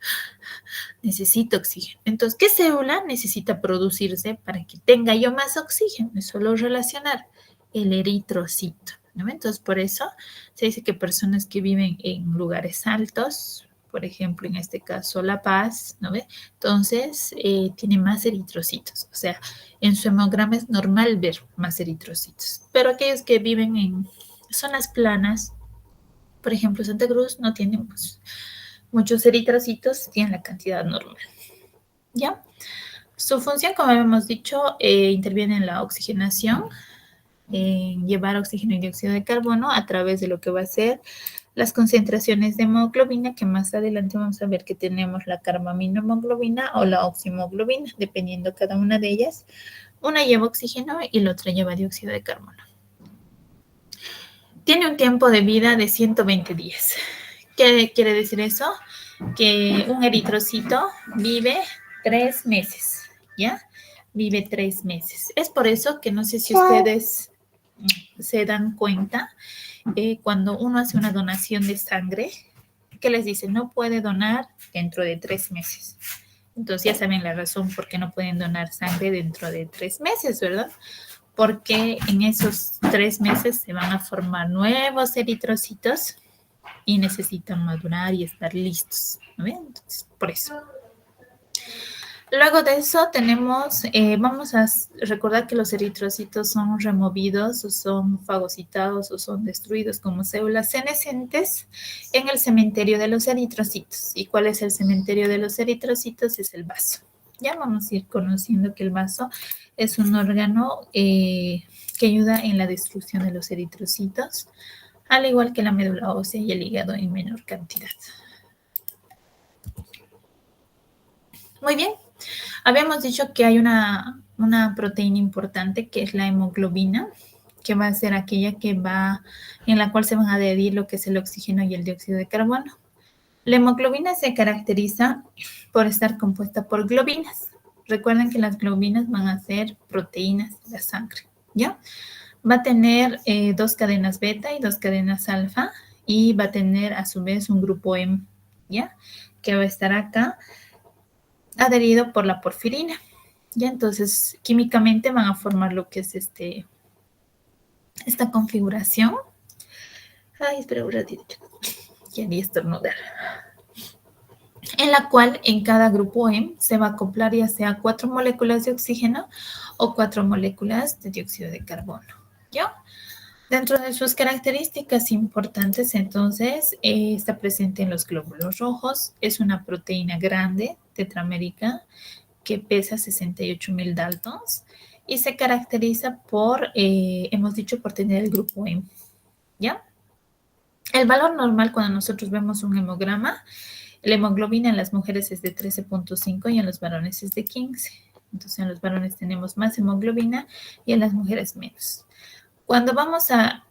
Necesito oxígeno. Entonces, ¿qué célula necesita producirse para que tenga yo más oxígeno? Es solo relacionar el eritrocito, ¿no? Entonces, por eso se dice que personas que viven en lugares altos, por ejemplo, en este caso La Paz, ¿no ve? Entonces, tiene más eritrocitos. O sea, en su hemograma es normal ver más eritrocitos. Pero aquellos que viven en zonas planas, por ejemplo, Santa Cruz, no tienen muchos eritrocitos, tienen la cantidad normal. ¿Ya? Su función, como hemos dicho, interviene en la oxigenación, en llevar oxígeno y dióxido de carbono a través de lo que va a ser las concentraciones de hemoglobina, que más adelante vamos a ver que tenemos la carbaminohemoglobina o la oximoglobina, dependiendo cada una de ellas. Una lleva oxígeno y la otra lleva dióxido de carbono. Tiene un tiempo de vida de 120 días. ¿Qué quiere decir eso? Que un eritrocito vive 3 meses, ¿ya? Vive 3 meses. Es por eso que no sé si ustedes se dan cuenta, cuando uno hace una donación de sangre, que les dice, no puede donar dentro de 3 meses. Entonces ya saben la razón por qué no pueden donar sangre dentro de 3 meses, ¿verdad? Porque en esos 3 meses se van a formar nuevos eritrocitos y necesitan madurar y estar listos, ¿no ven? Entonces, por eso. Luego de eso tenemos, vamos a recordar que los eritrocitos son removidos o son fagocitados o son destruidos como células senescentes en el cementerio de los eritrocitos. ¿Y cuál es el cementerio de los eritrocitos? Es el vaso. Ya vamos a ir conociendo que el vaso es un órgano que ayuda en la destrucción de los eritrocitos, al igual que la médula ósea y el hígado en menor cantidad. Muy bien. Habíamos dicho que hay una proteína importante que es la hemoglobina, que va a ser aquella en la cual se van a adherir lo que es el oxígeno y el dióxido de carbono. La hemoglobina se caracteriza por estar compuesta por globinas. Recuerden que las globinas van a ser proteínas de la sangre, ¿ya? Va a tener 2 cadenas beta y 2 cadenas alfa y va a tener a su vez un grupo M, ¿ya? Que va a estar acá adherido por la porfirina. Ya, entonces químicamente van a formar lo que es esta configuración. Ay, espera un ratito. Quería estornudar. En la cual en cada grupo M se va a acoplar ya sea 4 moléculas de oxígeno o 4 moléculas de dióxido de carbono. ¿Ya? Dentro de sus características importantes, entonces, está presente en los glóbulos rojos. Es una proteína grande, tetramérica, que pesa 68.000 daltons y se caracteriza por, hemos dicho, por tener el grupo M, ¿ya? El valor normal cuando nosotros vemos un hemograma, la hemoglobina en las mujeres es de 13.5 y en los varones es de 15. Entonces, en los varones tenemos más hemoglobina y en las mujeres menos. Cuando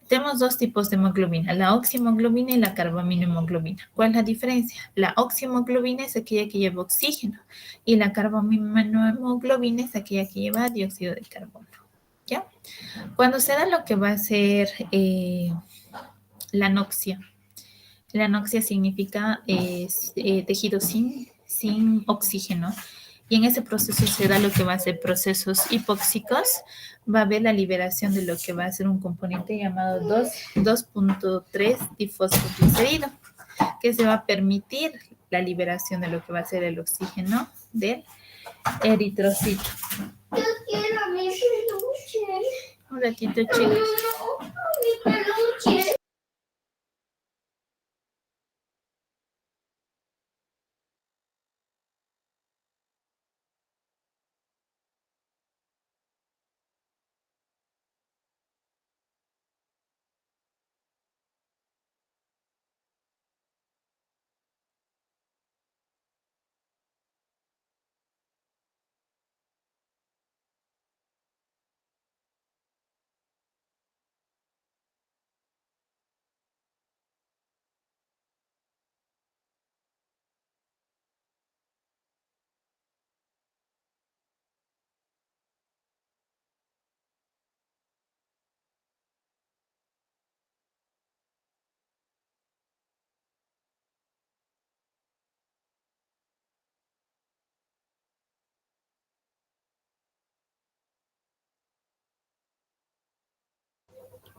tenemos 2 tipos de hemoglobina, la oximoglobina y la carbaminohemoglobina. ¿Cuál es la diferencia? La oximoglobina es aquella que lleva oxígeno y la carbaminohemoglobina es aquella que lleva dióxido de carbono. ¿Ya? Cuando se da lo que va a ser la anoxia. La anoxia significa tejido sin oxígeno. y en ese proceso se da lo que va a ser procesos hipóxicos, va a haber la liberación de lo que va a ser un componente llamado 2.3 difosfoglicerido, que se va a permitir la liberación de lo que va a ser el oxígeno del eritrocito. Yo quiero mi peluche. Un ratito, chicos. Mi peluche.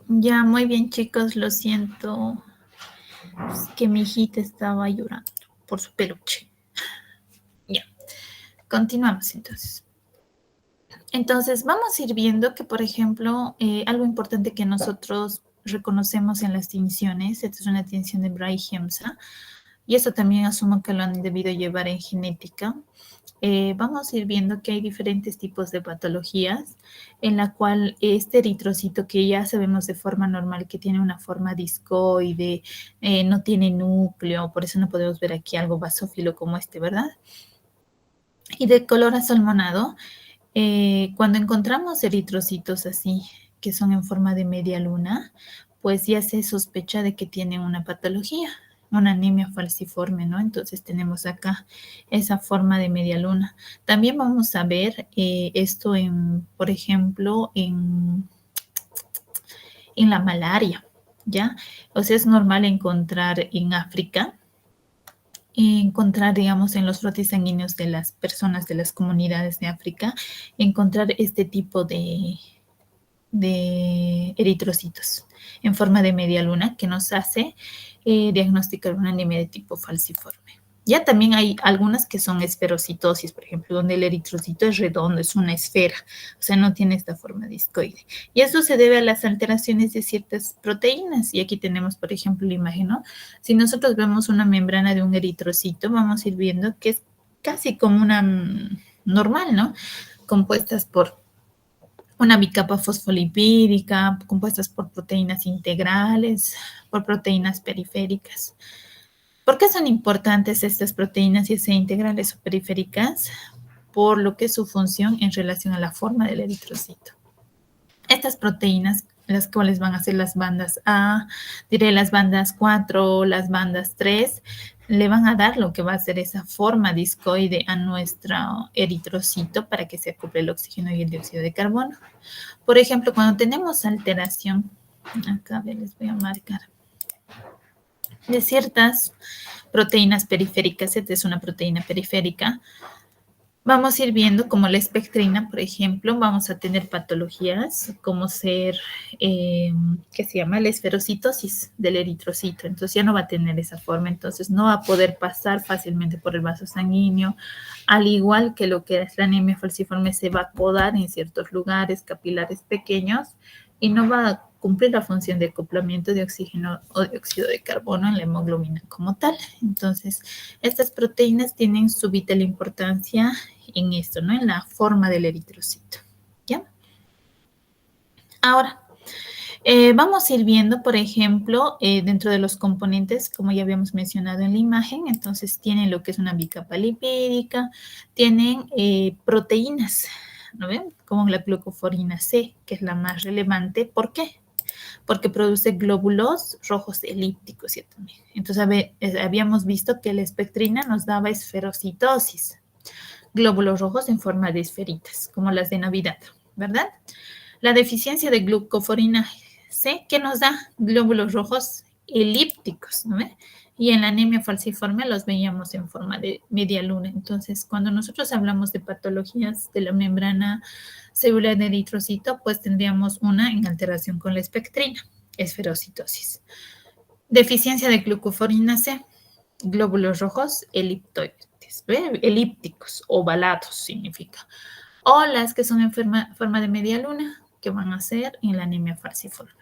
Ya, muy bien, chicos, lo siento. Es que mi hijita estaba llorando por su peluche. Ya, continuamos entonces. Entonces, vamos a ir viendo que, por ejemplo, algo importante que nosotros reconocemos en las tinciones, esta es una tinción de Brahe-Hemsa, y eso también asumo que lo han debido llevar en genética. Vamos a ir viendo que hay diferentes tipos de patologías en la cual este eritrocito que ya sabemos de forma normal que tiene una forma discoide, no tiene núcleo, por eso no podemos ver aquí algo basófilo como este, ¿verdad? Y de color asalmonado, cuando encontramos eritrocitos así, que son en forma de media luna, pues ya se sospecha de que tienen una patología, una anemia falciforme, ¿no? Entonces tenemos acá esa forma de media luna. También vamos a ver esto en, por ejemplo, en la malaria, ¿ya? O sea, es normal encontrar en África, encontrar, digamos, en los frotis sanguíneos de las personas de las comunidades de África, encontrar este tipo de eritrocitos en forma de media luna que nos hace diagnosticar una anemia de tipo falciforme. Ya también hay algunas que son esferocitosis, por ejemplo, donde el eritrocito es redondo, es una esfera, o sea, no tiene esta forma discoide. Y eso se debe a las alteraciones de ciertas proteínas. Y aquí tenemos, por ejemplo, la imagen, ¿no? Si nosotros vemos una membrana de un eritrocito, vamos a ir viendo que es casi como una normal, ¿no? Compuestas por una bicapa fosfolipídica, compuestas por proteínas integrales, por proteínas periféricas. ¿Por qué son importantes estas proteínas, ya sea integrales o periféricas? Por lo que es su función en relación a la forma del eritrocito. Estas proteínas, las cuales van a ser las bandas A, diré las bandas 4, las bandas 3, le van a dar lo que va a ser esa forma discoide a nuestro eritrocito para que se acople el oxígeno y el dióxido de carbono. Por ejemplo, cuando tenemos alteración, acá les voy a marcar, de ciertas proteínas periféricas, esta es una proteína periférica, vamos a ir viendo como la espectrina, por ejemplo, vamos a tener patologías como ser, ¿qué se llama? La esferocitosis del eritrocito. Entonces ya no va a tener esa forma, entonces no va a poder pasar fácilmente por el vaso sanguíneo, al igual que lo que es la anemia falciforme se va a acodar en ciertos lugares capilares pequeños y no va a cumplir la función de acoplamiento de oxígeno o dióxido de carbono en la hemoglobina como tal. Entonces, estas proteínas tienen su vital importancia en esto, ¿no? En la forma del eritrocito, ¿ya? Ahora, vamos a ir viendo, por ejemplo, dentro de los componentes, como ya habíamos mencionado en la imagen, entonces tienen lo que es una bicapa lipídica, tienen proteínas, ¿no ven? Como la glucoforina C, que es la más relevante. ¿Por qué? Porque produce glóbulos rojos elípticos, ¿cierto? Entonces, habíamos visto que la espectrina nos daba esferocitosis, glóbulos rojos en forma de esferitas, como las de Navidad, ¿verdad? La deficiencia de glucoforina C, que nos da glóbulos rojos elípticos, ¿no? Y en la anemia falciforme los veíamos en forma de media luna. Entonces, cuando nosotros hablamos de patologías de la membrana celular de eritrocito, pues tendríamos una en alteración con la espectrina, esferocitosis. Deficiencia de glucoforina C, glóbulos rojos eliptoides, elípticos, ovalados significa. O las que son en forma de media luna, que van a ser en la anemia falciforme.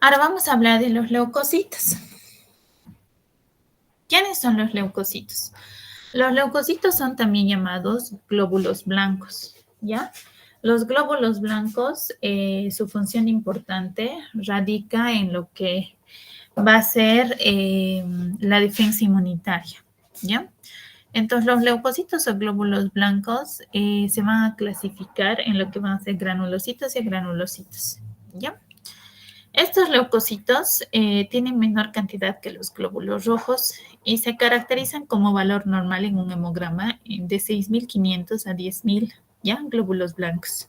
Ahora vamos a hablar de los leucocitos. ¿Quiénes son los leucocitos? Los leucocitos son también llamados glóbulos blancos, ¿ya? Los glóbulos blancos, su función importante radica en lo que va a ser la defensa inmunitaria, ¿ya? Entonces, los leucocitos o glóbulos blancos se van a clasificar en lo que van a ser granulocitos y granulocitos, ¿ya? Estos leucocitos tienen menor cantidad que los glóbulos rojos y se caracterizan como valor normal en un hemograma de 6.500 a 10.000, ¿ya? Glóbulos blancos.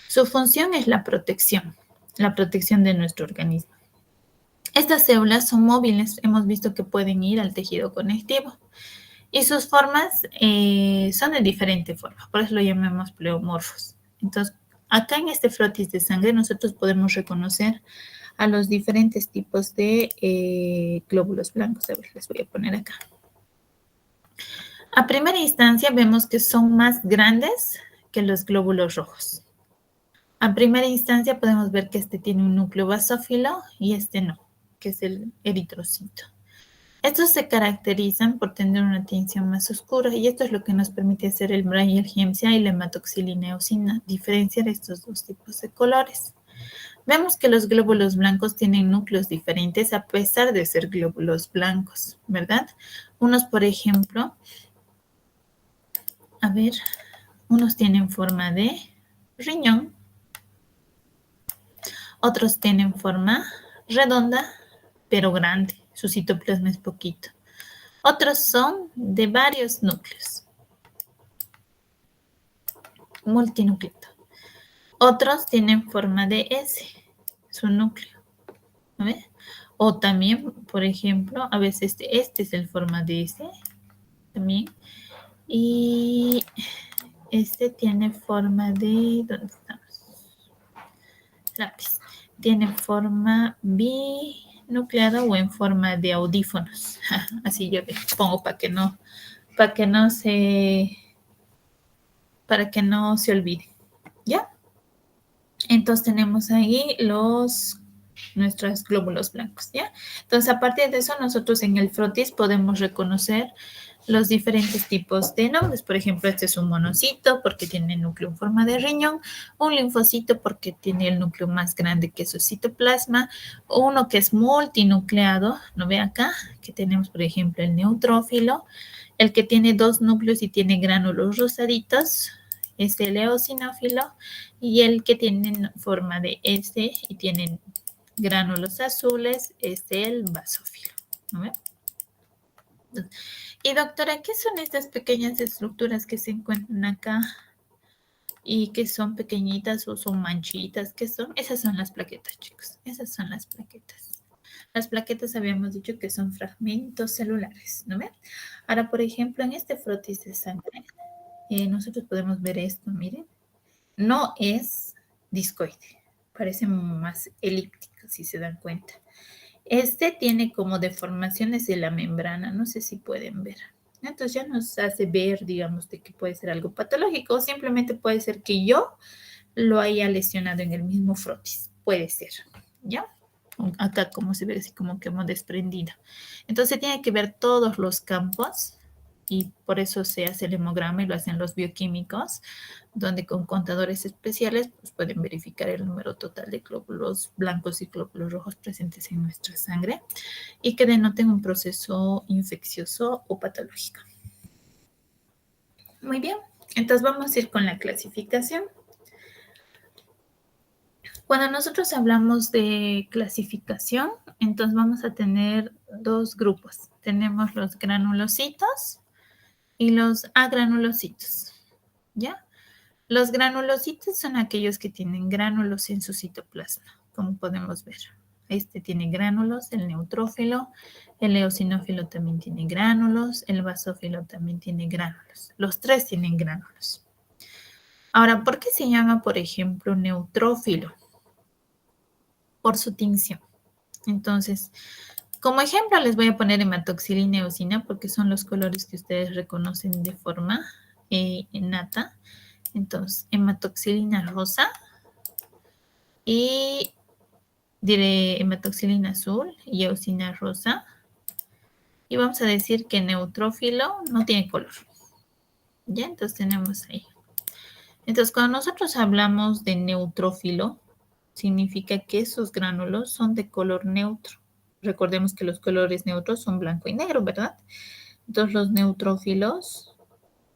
Su función es la protección de nuestro organismo. Estas células son móviles, hemos visto que pueden ir al tejido conectivo. Y sus formas son de diferente forma, por eso lo llamamos pleomorfos. Entonces, acá en este frotis de sangre nosotros podemos reconocer a los diferentes tipos de glóbulos blancos. A ver, les voy a poner acá. A primera instancia vemos que son más grandes que los glóbulos rojos. A primera instancia podemos ver que este tiene un núcleo basófilo y este no, que es el eritrocito. Estos se caracterizan por tener una tinción más oscura y esto es lo que nos permite hacer el Bryan-Hermsia y la hematoxilina eosina, diferenciar estos dos tipos de colores. Vemos que los glóbulos blancos tienen núcleos diferentes a pesar de ser glóbulos blancos, ¿verdad? Unos, por ejemplo, a ver, unos tienen forma de riñón, otros tienen forma redonda, pero grande, su citoplasma es poquito. Otros son de varios núcleos, multinucleados. Otros tienen forma de S, su núcleo. ¿No? O también, por ejemplo, a veces este es el forma de S también. Y este tiene forma de... ¿Dónde estamos? Lápiz. Tiene forma binucleada o en forma de audífonos. Así yo le pongo para que no se olvide. ¿Ya? Entonces tenemos ahí nuestros glóbulos blancos, ¿ya? Entonces, a partir de eso, nosotros en el frotis podemos reconocer los diferentes tipos de nombres. Por ejemplo, este es un monocito porque tiene el núcleo en forma de riñón, un linfocito porque tiene el núcleo más grande que su citoplasma, uno que es multinucleado, ¿no ve acá? Que tenemos, por ejemplo, el neutrófilo, el que tiene dos núcleos y tiene gránulos rosaditos, es el eosinófilo, y el que tiene forma de S y tienen gránulos azules es el basófilo. ¿No ve? Y doctora, ¿qué son estas pequeñas estructuras que se encuentran acá y que son pequeñitas o son manchitas? ¿Qué son? Esas son las plaquetas, chicos. Esas son las plaquetas. Las plaquetas habíamos dicho que son fragmentos celulares, ¿no ve? Ahora, por ejemplo, en este frotis de sangre, nosotros podemos ver esto, miren. No es discoide, parece más elíptico, si se dan cuenta. Este tiene como deformaciones de la membrana, no sé si pueden ver. Entonces ya nos hace ver, digamos, de que puede ser algo patológico o simplemente puede ser que yo lo haya lesionado en el mismo frotis. Puede ser, ¿ya? Acá como se ve así como que hemos desprendido. Entonces tiene que ver todos los campos y por eso se hace el hemograma y lo hacen los bioquímicos, donde con contadores especiales pues, pueden verificar el número total de glóbulos blancos y glóbulos rojos presentes en nuestra sangre y que denoten un proceso infeccioso o patológico. Muy bien, entonces vamos a ir con la clasificación. Cuando nosotros hablamos de clasificación, entonces vamos a tener dos grupos. Tenemos los granulocitos y los agranulocitos, ¿ya? Los granulocitos son aquellos que tienen gránulos en su citoplasma, como podemos ver. Este tiene gránulos, el neutrófilo, el eosinófilo también tiene gránulos, el basófilo también tiene gránulos. Los tres tienen gránulos. Ahora, ¿por qué se llama, por ejemplo, neutrófilo? Por su tinción. Entonces, como ejemplo les voy a poner hematoxilina y eosina porque son los colores que ustedes reconocen de forma innata. Entonces, hematoxilina rosa y diré hematoxilina azul y eosina rosa. Y vamos a decir que neutrófilo no tiene color. ¿Ya? Entonces tenemos ahí. Entonces, cuando nosotros hablamos de neutrófilo, significa que esos gránulos son de color neutro. Recordemos que los colores neutros son blanco y negro, ¿verdad? Entonces, los neutrófilos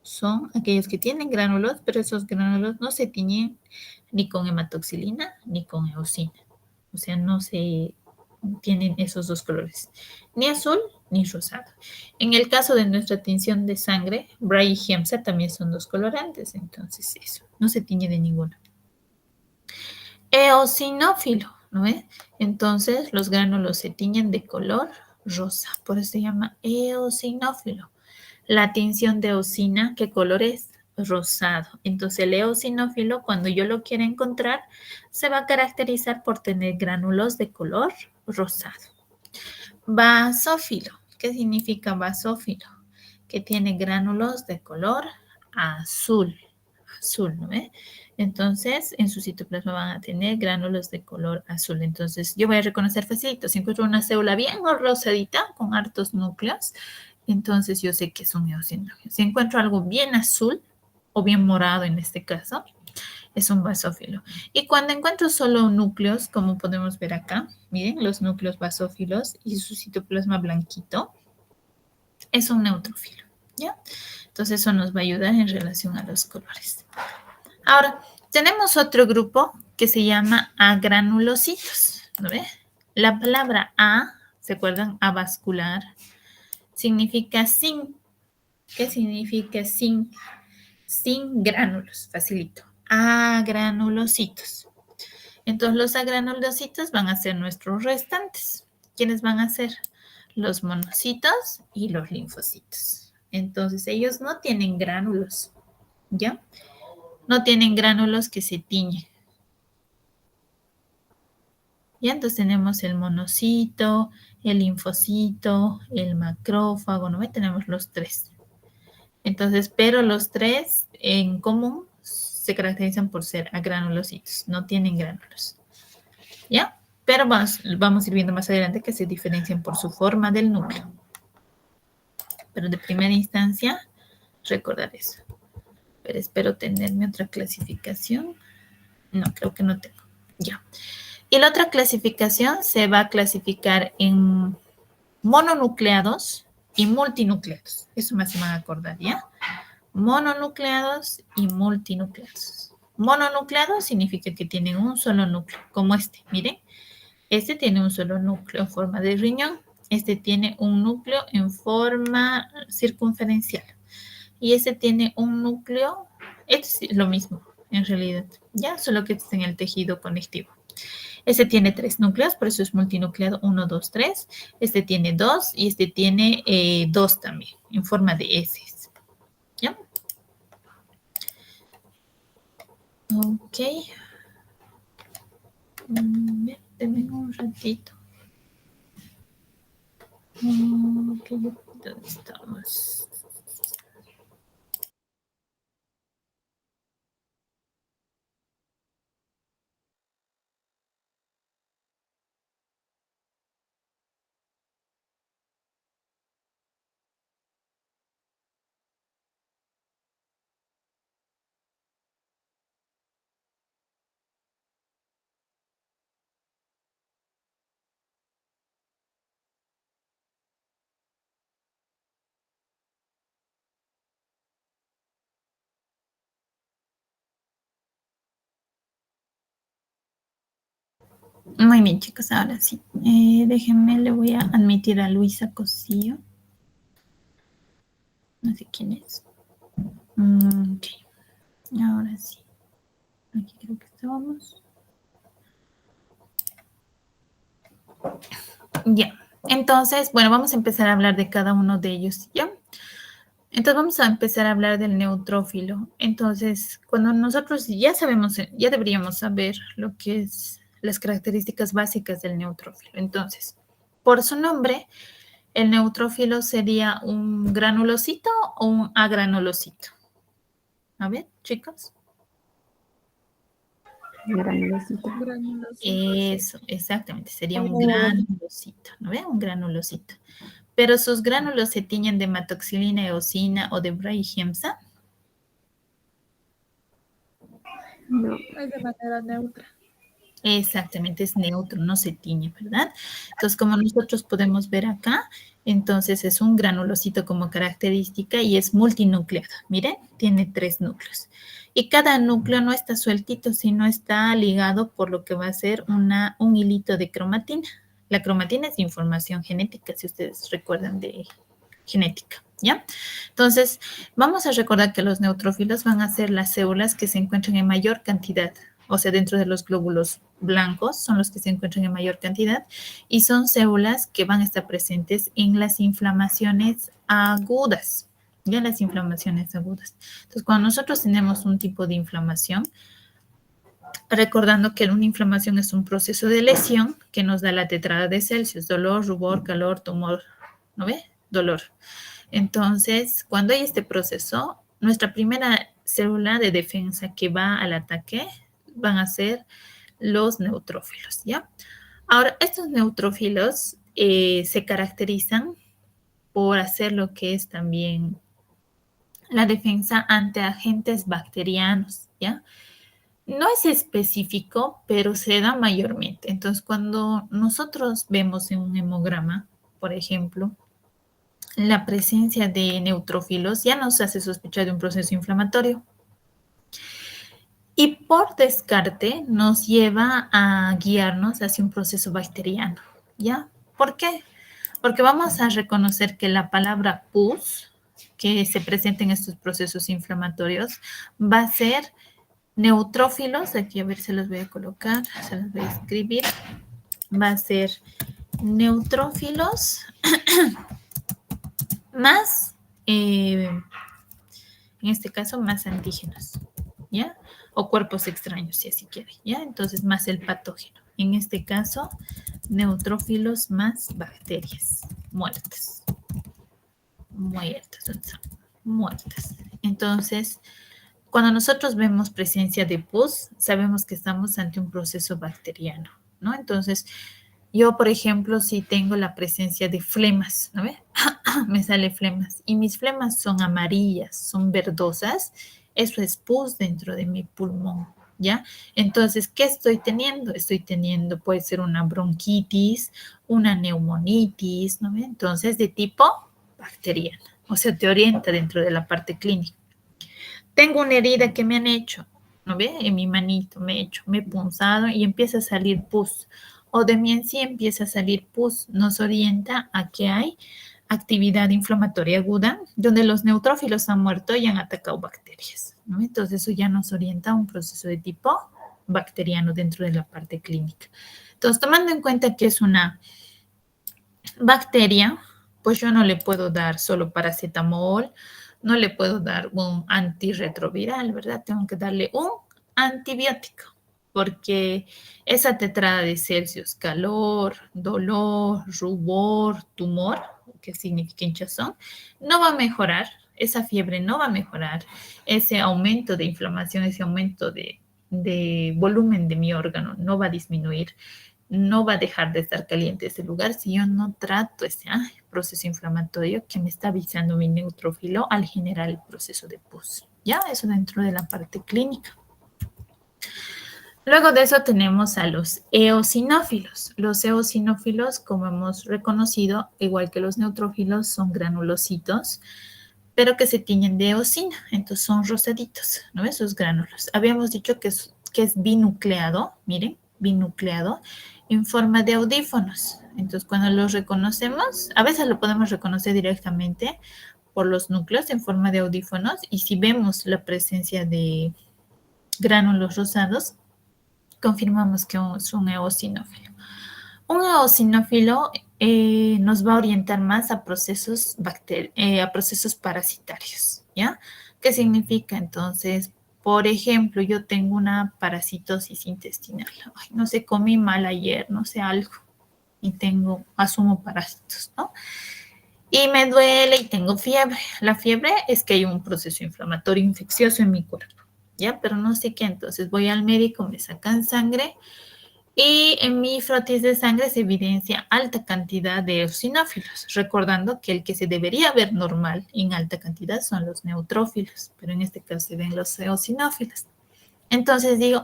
son aquellos que tienen gránulos, pero esos gránulos no se tiñen ni con hematoxilina ni con eosina. O sea, no se tienen esos dos colores, ni azul ni rosado. En el caso de nuestra tinción de sangre, Bray y Hemsa también son dos colorantes, entonces eso, no se tiñe de ninguno. Eosinófilo, ¿no ves? Entonces los gránulos se tiñen de color rosa, por eso se llama eosinófilo. La tinción de eosina, ¿qué color es? Rosado. Entonces el eosinófilo, cuando yo lo quiera encontrar, se va a caracterizar por tener gránulos de color rosado. Basófilo. ¿Qué significa basófilo? Que tiene gránulos de color azul. Azul, ¿no ve? Entonces, en su citoplasma van a tener gránulos de color azul. Entonces, yo voy a reconocer facilito. Si encuentro una célula bien rosadita con hartos núcleos, entonces yo sé que es un eosinófilo. Si encuentro algo bien azul o bien morado en este caso, es un basófilo. Y cuando encuentro solo núcleos, como podemos ver acá, miren los núcleos basófilos y su citoplasma blanquito, es un neutrófilo, ¿ya? Entonces eso nos va a ayudar en relación a los colores. Ahora, tenemos otro grupo que se llama agranulocitos, ¿no ve? La palabra A, ¿se acuerdan? Avascular, significa sin. ¿Qué significa sin? Sin gránulos, facilito. Agranulocitos. Entonces los agranulocitos van a ser nuestros restantes. ¿Quiénes van a ser? Los monocitos y los linfocitos. Entonces ellos no tienen gránulos, ¿ya? No tienen gránulos que se tiñen. ¿Ya? Entonces tenemos el monocito, el linfocito, el macrófago, ¿no? Tenemos los tres. Entonces, pero los tres en común se caracterizan por ser agranulocitos, no tienen gránulos. ¿Ya? Pero vamos a ir viendo más adelante que se diferencian por su forma del núcleo. Pero de primera instancia, recordar eso. Pero espero tenerme otra clasificación. No, creo que no tengo. Ya. Y la otra clasificación se va a clasificar en mononucleados y multinucleados. Eso me hace más acordar, ¿ya? Mononucleados y multinucleados. Mononucleados significa que tienen un solo núcleo, como este, miren. Este tiene un solo núcleo en forma de riñón. Este tiene un núcleo en forma circunferencial. Y este tiene un núcleo, es lo mismo en realidad, ya, solo que está en el tejido conectivo. Este tiene tres núcleos, por eso es multinucleado 1, 2, 3. Este tiene dos y este tiene dos también, en forma de S. ¿Ya? Ok. Denme un ratito. Ok, ¿dónde estamos? Muy bien, chicos, ahora sí. Déjenme, le voy a admitir a Luisa Cosillo. No sé quién es. Ok, ahora sí. Aquí creo que estábamos. Ya. Entonces, bueno, vamos a empezar a hablar de cada uno de ellos, ¿ya? Entonces vamos a empezar a hablar del neutrófilo. Entonces, cuando nosotros ya sabemos, ya deberíamos saber lo que es las características básicas del neutrófilo. Entonces, por su nombre, el neutrófilo sería un granulocito o un agranulocito. A ver, chicos. Granulosito. Granulocito. Eso, exactamente, sería un granulocito, ¿no ve? Un granulocito. Pero sus gránulos se tiñen de hematoxilina, eosina o de Brahimsa. No. Es de manera neutra. Exactamente, es neutro, no se tiñe, ¿verdad? Entonces, como nosotros podemos ver acá, entonces es un granulocito como característica y es multinucleado. Miren, tiene 3 núcleos. Y cada núcleo no está sueltito, sino está ligado por lo que va a ser un hilito de cromatina. La cromatina es información genética, si ustedes recuerdan de genética, ¿ya? Entonces, vamos a recordar que los neutrófilos van a ser las células que se encuentran en mayor cantidad, o sea, dentro de los glóbulos blancos son los que se encuentran en mayor cantidad y son células que van a estar presentes en las inflamaciones agudas, ya las inflamaciones agudas. Entonces, cuando nosotros tenemos un tipo de inflamación, recordando que una inflamación es un proceso de lesión que nos da la tetrada de Celsius, dolor, rubor, calor, tumor, ¿no ve? Dolor. Entonces, cuando hay este proceso, nuestra primera célula de defensa que va al ataque van a ser los neutrófilos, ¿ya? Ahora, estos neutrófilos se caracterizan por hacer lo que es también la defensa ante agentes bacterianos, ¿ya? No es específico, pero se da mayormente. Entonces, cuando nosotros vemos en un hemograma, por ejemplo, la presencia de neutrófilos ya nos hace sospechar de un proceso inflamatorio. Y por descarte nos lleva a guiarnos hacia un proceso bacteriano, ¿ya? ¿Por qué? Porque vamos a reconocer que la palabra pus, que se presenta en estos procesos inflamatorios, va a ser neutrófilos, aquí a ver, se los voy a colocar, se los voy a escribir, va a ser neutrófilos más, en este caso, más antígenos, ¿ya? O cuerpos extraños, si así quiere, ¿ya? Entonces, más el patógeno. En este caso, neutrófilos más bacterias muertas. Muertas. Entonces, cuando nosotros vemos presencia de pus, sabemos que estamos ante un proceso bacteriano, ¿no? Entonces, yo, por ejemplo, si tengo la presencia de flemas, ¿no ve? Me sale flemas y mis flemas son amarillas, son verdosas, eso es pus dentro de mi pulmón, ¿ya? Entonces, ¿qué estoy teniendo? Estoy teniendo, puede ser una bronquitis, una neumonitis, ¿no ve? Entonces, de tipo bacteriana, o sea, te orienta dentro de la parte clínica. Tengo una herida que me han hecho, ¿no ve? En mi manito me he hecho, me he punzado y empieza a salir pus. O de mí en sí empieza a salir pus. Nos orienta a que hay actividad inflamatoria aguda donde los neutrófilos han muerto y han atacado bacterias, ¿no? Entonces eso ya nos orienta a un proceso de tipo bacteriano dentro de la parte clínica. Entonces, tomando en cuenta que es una bacteria, pues yo no le puedo dar solo paracetamol, no le puedo dar un antirretroviral, ¿verdad? Tengo que darle un antibiótico, porque esa tetrada de Celsius, calor, dolor, rubor, tumor, que significa hinchazón, no va a mejorar, esa fiebre no va a mejorar, ese aumento de inflamación, ese aumento de volumen de mi órgano no va a disminuir, no va a dejar de estar caliente ese lugar si yo no trato ese proceso inflamatorio que me está avisando mi neutrófilo al generar el proceso de pus. Ya, eso dentro de la parte clínica. Luego de eso tenemos a los eosinófilos. Los eosinófilos, como hemos reconocido, igual que los neutrófilos, son granulocitos, pero que se tiñen de eosina, entonces son rosaditos, ¿no? Esos gránulos. Habíamos dicho que es binucleado, miren, binucleado, en forma de audífonos. Entonces, cuando los reconocemos, a veces lo podemos reconocer directamente por los núcleos en forma de audífonos, y si vemos la presencia de gránulos rosados, confirmamos que es un eosinófilo. Un eosinófilo nos va a orientar más a procesos, a procesos parasitarios, ¿ya? ¿Qué significa entonces? Por ejemplo, yo tengo una parasitosis intestinal. Ay, no sé, comí mal ayer, no sé, algo. Y asumo parásitos, ¿no? Y me duele y tengo fiebre. La fiebre es que hay un proceso inflamatorio infeccioso en mi cuerpo, ¿ya? Pero no sé qué, entonces voy al médico, me sacan sangre y en mi frotis de sangre se evidencia alta cantidad de eosinófilos, recordando que el que se debería ver normal en alta cantidad son los neutrófilos, pero en este caso se ven los eosinófilos. Entonces digo,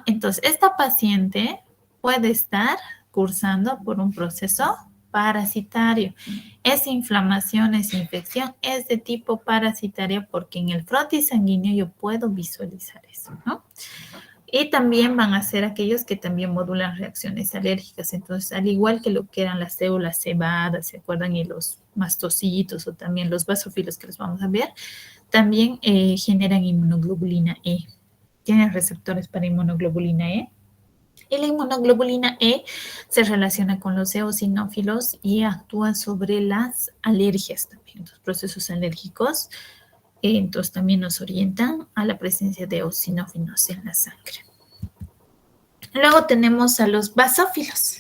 entonces esta paciente puede estar cursando por un proceso parasitario. Esa inflamación, esa infección es de tipo parasitario porque en el frotis sanguíneo yo puedo visualizar eso, ¿no? Y también van a ser aquellos que también modulan reacciones alérgicas. Entonces, al igual que lo que eran las células cebadas, ¿se acuerdan? Y los mastocitos o también los basófilos que los vamos a ver, también generan inmunoglobulina E. Tienen receptores para inmunoglobulina E. Y la inmunoglobulina E se relaciona con los eosinófilos y actúa sobre las alergias también, los procesos alérgicos. Entonces también nos orientan a la presencia de eosinófilos en la sangre. Luego tenemos a los basófilos.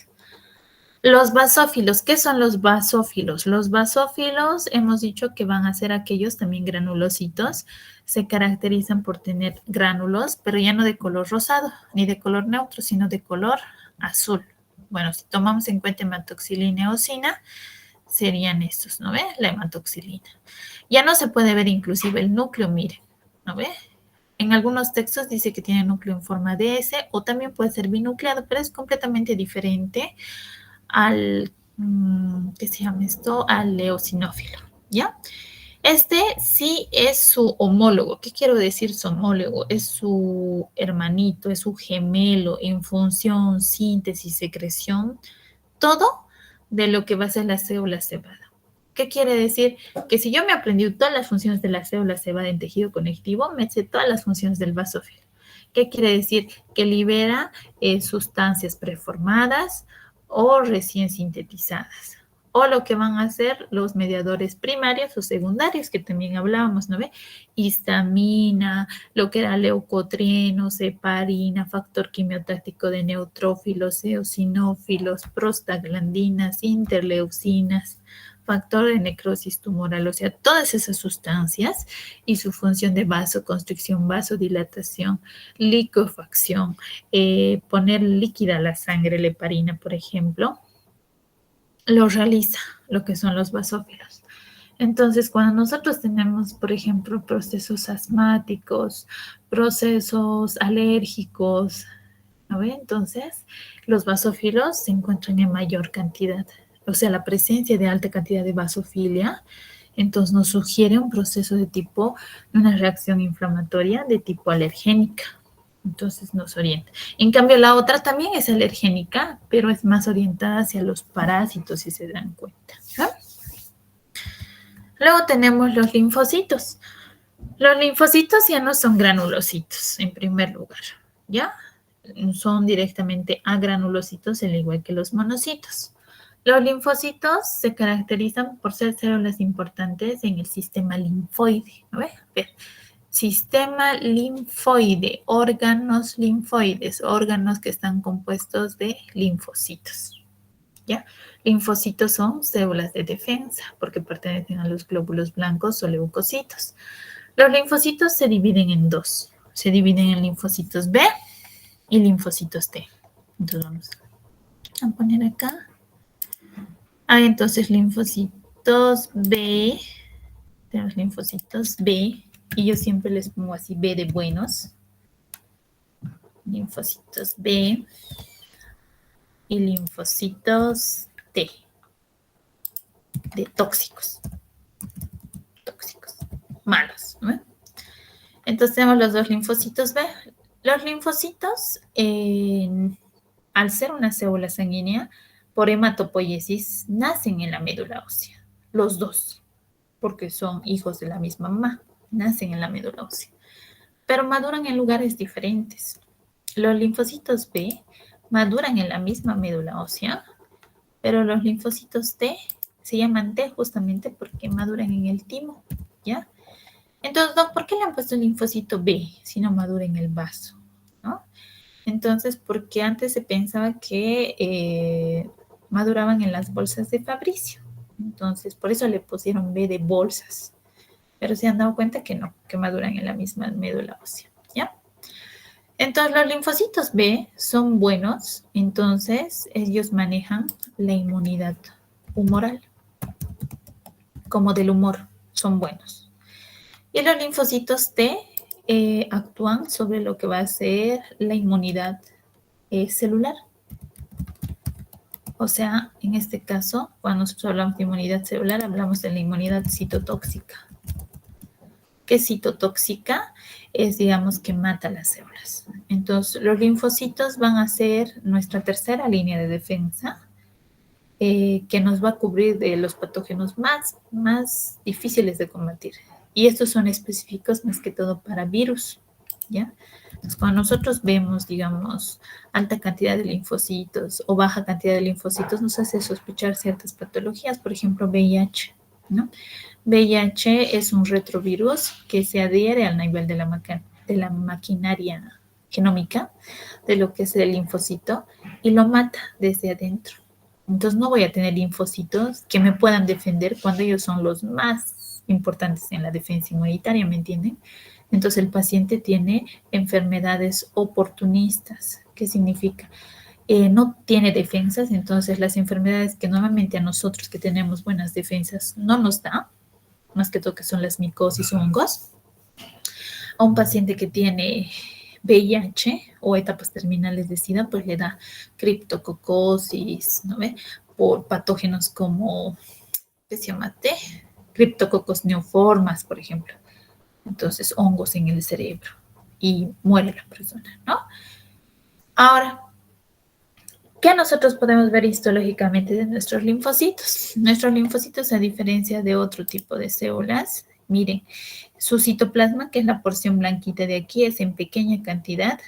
Los basófilos, ¿qué son los basófilos? Los basófilos hemos dicho que van a ser aquellos también granulositos. Se caracterizan por tener gránulos, pero ya no de color rosado ni de color neutro, sino de color azul. Bueno, si tomamos en cuenta hematoxilina y eosina, serían estos, ¿no ve? La hematoxilina. Ya no se puede ver inclusive el núcleo, miren, ¿no ve? En algunos textos dice que tiene núcleo en forma de S o también puede ser binucleado, pero es completamente diferente al, ¿qué se llama esto? Al eosinófilo, ¿ya? Este sí es su homólogo. ¿Qué quiero decir su homólogo? Es su hermanito, es su gemelo en función, síntesis, secreción, todo de lo que va a ser la célula cebada. ¿Qué quiere decir? Que si yo me aprendí todas las funciones de la célula cebada en tejido conectivo, me sé todas las funciones del basófilo. ¿Qué quiere decir? Que libera sustancias preformadas o recién sintetizadas. O lo que van a hacer los mediadores primarios o secundarios, que también hablábamos, ¿no ve? Histamina, lo que era leucotrienos, heparina, factor quimiotáctico de neutrófilos, eosinófilos, prostaglandinas, interleucinas, factor de necrosis tumoral, o sea, todas esas sustancias y su función de vasoconstricción, vasodilatación, liquefacción, poner líquida la sangre, la heparina, por ejemplo, lo realiza lo que son los basófilos. Entonces, cuando nosotros tenemos, por ejemplo, procesos asmáticos, procesos alérgicos, ¿no ve? Entonces, los basófilos se encuentran en mayor cantidad. O sea, la presencia de alta cantidad de basofilia, entonces nos sugiere un proceso de una reacción inflamatoria de tipo alergénica. Entonces nos orienta. En cambio, la otra también es alergénica, pero es más orientada hacia los parásitos, si se dan cuenta, ¿no? Luego tenemos los linfocitos. Los linfocitos ya no son granulocitos, en primer lugar, ¿ya? Son directamente agranulocitos, al igual que los monocitos. Los linfocitos se caracterizan por ser células importantes en el sistema linfoide, ¿no ve? Ver. Sistema linfoide, órganos linfoides, órganos que están compuestos de linfocitos, ¿ya? Linfocitos son células de defensa porque pertenecen a los glóbulos blancos o leucocitos. Los linfocitos se dividen en dos. Se dividen en linfocitos B y linfocitos T. Entonces vamos a poner acá. Entonces linfocitos B. Tenemos linfocitos B. Y yo siempre les pongo así B de buenos. Linfocitos B. Y linfocitos T. De tóxicos. Tóxicos. Malos, ¿no? Entonces tenemos los dos linfocitos B. Los linfocitos, al ser una célula sanguínea, por hematopoiesis, nacen en la médula ósea. Los dos, porque son hijos de la misma mamá, nacen en la médula ósea. Pero maduran en lugares diferentes. Los linfocitos B maduran en la misma médula ósea, pero los linfocitos T se llaman T justamente porque maduran en el timo, ¿ya? Entonces, Doc, ¿por qué le han puesto el linfocito B si no madura en el vaso? ¿No? Entonces, porque antes se pensaba que maduraban en las bolsas de Fabricio. Entonces, por eso le pusieron B de bolsas. Pero se han dado cuenta que no, que maduran en la misma médula ósea, ¿ya? Entonces, los linfocitos B son buenos, entonces ellos manejan la inmunidad humoral, como del humor, son buenos. Y los linfocitos T actúan sobre lo que va a ser la inmunidad celular. O sea, en este caso, cuando nosotros hablamos de inmunidad celular, hablamos de la inmunidad citotóxica. ¿Qué citotóxica? Es, digamos, que mata las células. Entonces, los linfocitos van a ser nuestra tercera línea de defensa, que nos va a cubrir de los patógenos más difíciles de combatir. Y estos son específicos más que todo para virus, ¿ya? Entonces, cuando nosotros vemos, digamos, alta cantidad de linfocitos o baja cantidad de linfocitos, nos hace sospechar ciertas patologías, por ejemplo, VIH, ¿no? VIH es un retrovirus que se adhiere al nivel de la maquinaria genómica de lo que es el linfocito y lo mata desde adentro. Entonces no voy a tener linfocitos que me puedan defender cuando ellos son los más importantes en la defensa inmunitaria, ¿me entienden? Entonces el paciente tiene enfermedades oportunistas. ¿Qué significa? No tiene defensas, entonces las enfermedades que normalmente a nosotros que tenemos buenas defensas no nos da, más que todo que son las micosis o hongos, a un paciente que tiene VIH o etapas terminales de SIDA, pues le da criptococosis, ¿no ve? Por patógenos como, ¿qué se llama? Criptococos neoformas, por ejemplo. Entonces, hongos en el cerebro y muere la persona, ¿no? Ahora, ¿qué nosotros podemos ver histológicamente de nuestros linfocitos? Nuestros linfocitos, a diferencia de otro tipo de células, miren, su citoplasma, que es la porción blanquita de aquí, es en pequeña cantidad,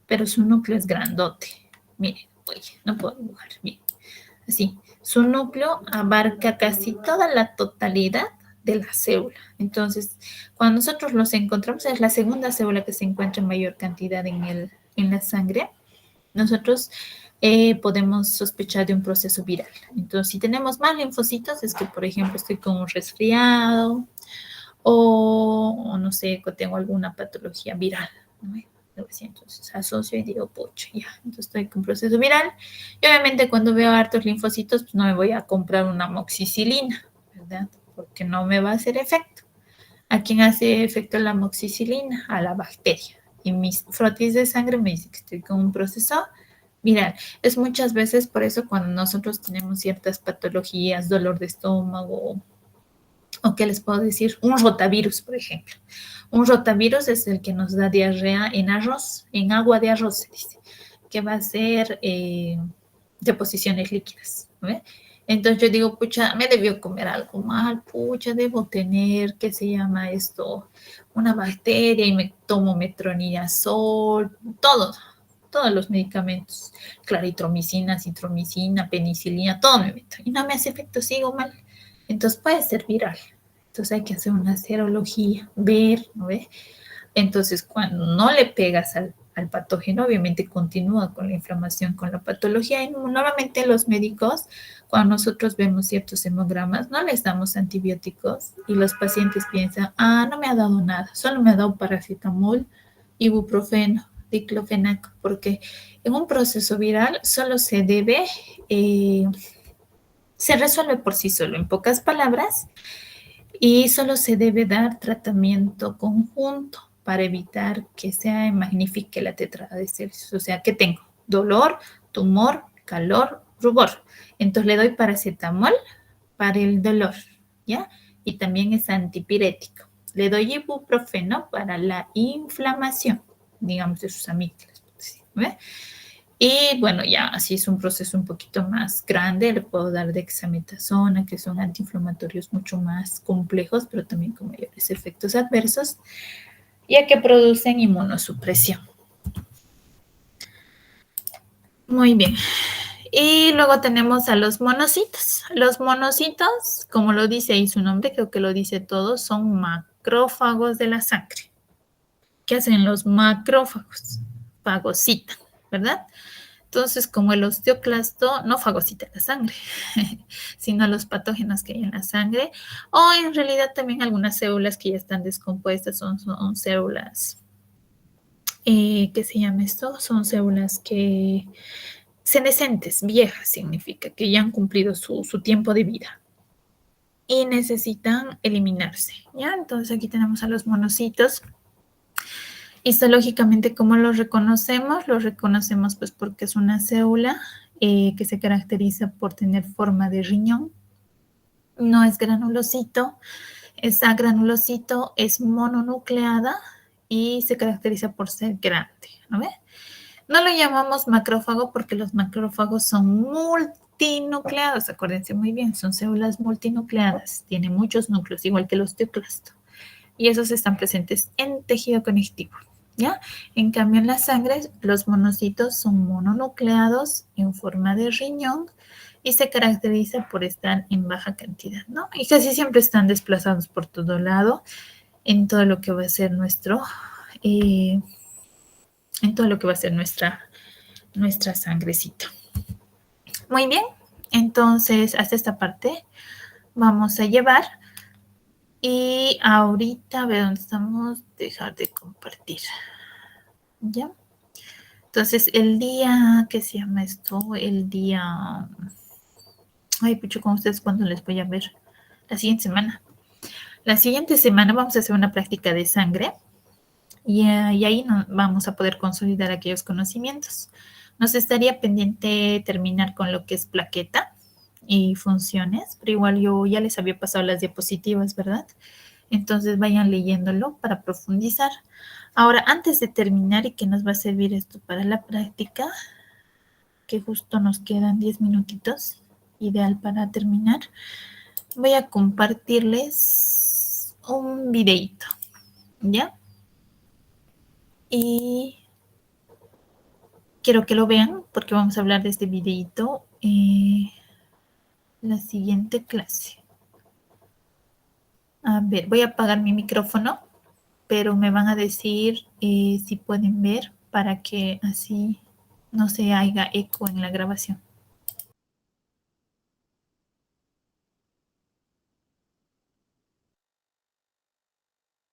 pero su núcleo es grandote. Miren, oye, no puedo dibujar, miren, así. Su núcleo abarca casi toda la totalidad de la célula. Entonces, cuando nosotros los encontramos, es la segunda célula que se encuentra en mayor cantidad en la sangre. Nosotros podemos sospechar de un proceso viral. Entonces, si tenemos más linfocitos, es que, por ejemplo, estoy con un resfriado o no sé, tengo alguna patología viral, ¿no? Entonces asocio y digo, pucha, ya, entonces estoy con un proceso viral. Y obviamente cuando veo hartos linfocitos, pues no me voy a comprar una amoxicilina, ¿verdad? Porque no me va a hacer efecto. ¿A quién hace efecto la amoxicilina? A la bacteria. Y mis frotis de sangre me dicen que estoy con un proceso viral. Es muchas veces por eso cuando nosotros tenemos ciertas patologías, dolor de estómago, o qué les puedo decir, un rotavirus, por ejemplo. Un rotavirus es el que nos da diarrea en arroz, en agua de arroz, se dice, que va a ser deposiciones líquidas, ¿no? Entonces yo digo, pucha, me debió comer algo mal, pucha, debo tener, ¿qué se llama esto? Una bacteria y me tomo metronidazol, todos los medicamentos, claritromicina, citromicina, penicilina, todo me meto y no me hace efecto, sigo mal. Entonces puede ser viral. Entonces hay que hacer una serología, ver, ¿no ve? Entonces cuando no le pegas al patógeno, obviamente continúa con la inflamación, con la patología. Y normalmente los médicos, cuando nosotros vemos ciertos hemogramas, no les damos antibióticos y los pacientes piensan, no me ha dado nada, solo me ha dado paracetamol, ibuprofeno, diclofenaco, porque en un proceso viral solo se debe, se resuelve por sí solo, en pocas palabras, y solo se debe dar tratamiento conjunto para evitar que se magnifique la tetrada de Celsius. O sea, ¿qué tengo? Dolor, tumor, calor, rubor. Entonces le doy paracetamol para el dolor, ¿ya? Y también es antipirético. Le doy ibuprofeno para la inflamación, digamos, de sus amígdalas. ¿Ve? Y bueno, ya así es un proceso un poquito más grande, le puedo dar dexametasona, que son antiinflamatorios mucho más complejos, pero también con mayores efectos adversos, ya que producen inmunosupresión. Muy bien. Y luego tenemos a los monocitos. Los monocitos, como lo dice ahí su nombre, creo que lo dice todo, son macrófagos de la sangre. ¿Qué hacen los macrófagos? Fagocitan, ¿verdad? Entonces, como el osteoclasto no fagocita la sangre, sino los patógenos que hay en la sangre, o en realidad también algunas células que ya están descompuestas son células, ¿qué se llama esto? Son células que senescentes, viejas significa, que ya han cumplido su tiempo de vida y necesitan eliminarse, ¿ya? Entonces aquí tenemos a los monocitos. Histológicamente, ¿cómo los reconocemos? Los reconocemos pues porque es una célula que se caracteriza por tener forma de riñón. No es granulocito. Esa granulocito es mononucleada y se caracteriza por ser grande, ¿no ve? No lo llamamos macrófago porque los macrófagos son multinucleados, acuérdense muy bien, son células multinucleadas, tienen muchos núcleos, igual que el osteoclasto, y esos están presentes en tejido conectivo, ¿ya? En cambio, en la sangre, los monocitos son mononucleados en forma de riñón y se caracteriza por estar en baja cantidad, ¿no? Y casi siempre están desplazados por todo lado, en todo lo que va a ser nuestra sangrecita. Muy bien, entonces hasta esta parte vamos a llevar y ahorita a ver dónde estamos, dejar de compartir. ¿Ya? Entonces el día, ¿qué se llama esto? El día, ay, pucho, con ustedes cuándo les voy a ver. La siguiente semana. La siguiente semana vamos a hacer una práctica de sangre y ahí vamos a poder consolidar aquellos conocimientos. Nos estaría pendiente terminar con lo que es plaqueta y funciones, pero igual yo ya les había pasado las diapositivas, ¿verdad? Entonces vayan leyéndolo para profundizar. Ahora, antes de terminar y que nos va a servir esto para la práctica, que justo nos quedan 10 minutitos, ideal para terminar, voy a compartirles un videito, ¿ya? Y quiero que lo vean porque vamos a hablar de este videito la siguiente clase. A ver, voy a apagar mi micrófono, pero me van a decir si pueden ver para que así no se haga eco en la grabación.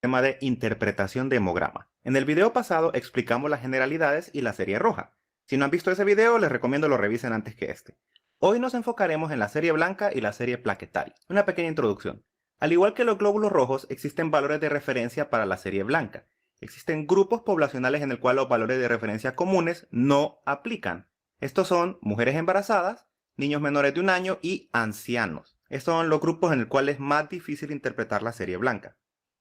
Tema de interpretación de hemograma. En el video pasado explicamos las generalidades y la serie roja. Si no han visto ese video, les recomiendo lo revisen antes que este. Hoy nos enfocaremos en la serie blanca y la serie plaquetaria. Una pequeña introducción. Al igual que los glóbulos rojos, existen valores de referencia para la serie blanca. Existen grupos poblacionales en el cual los valores de referencia comunes no aplican. Estos son mujeres embarazadas, niños menores de 1 año y ancianos. Estos son los grupos en los cuales es más difícil interpretar la serie blanca.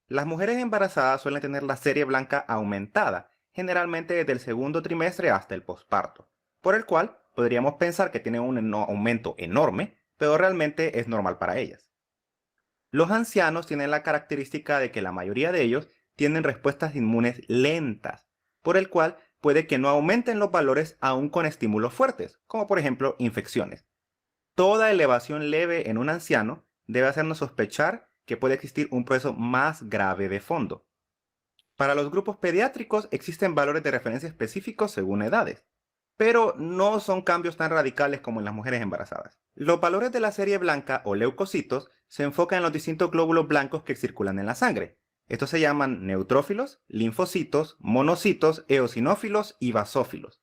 Las mujeres embarazadas suelen tener la serie blanca aumentada, generalmente desde el segundo trimestre hasta el posparto, por el cual podríamos pensar que tienen un aumento enorme, pero realmente es normal para ellas. Los ancianos tienen la característica de que la mayoría de ellos tienen respuestas inmunes lentas, por el cual puede que no aumenten los valores aún con estímulos fuertes, como por ejemplo infecciones. Toda elevación leve en un anciano debe hacernos sospechar que puede existir un proceso más grave de fondo. Para los grupos pediátricos existen valores de referencia específicos según edades, pero no son cambios tan radicales como en las mujeres embarazadas. Los valores de la serie blanca o leucocitos se enfocan en los distintos glóbulos blancos que circulan en la sangre. Estos se llaman neutrófilos, linfocitos, monocitos, eosinófilos y basófilos.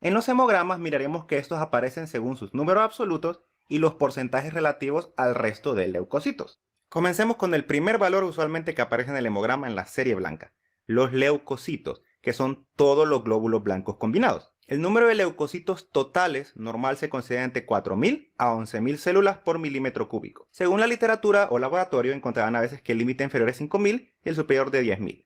En los hemogramas miraremos que estos aparecen según sus números absolutos y los porcentajes relativos al resto de leucocitos. Comencemos con el primer valor usualmente que aparece en el hemograma en la serie blanca, los leucocitos, que son todos los glóbulos blancos combinados. El número de leucocitos totales normal se considera entre 4.000 a 11.000 células por milímetro cúbico. Según la literatura o laboratorio, encontrarán a veces que el límite inferior es 5.000 y el superior de 10.000.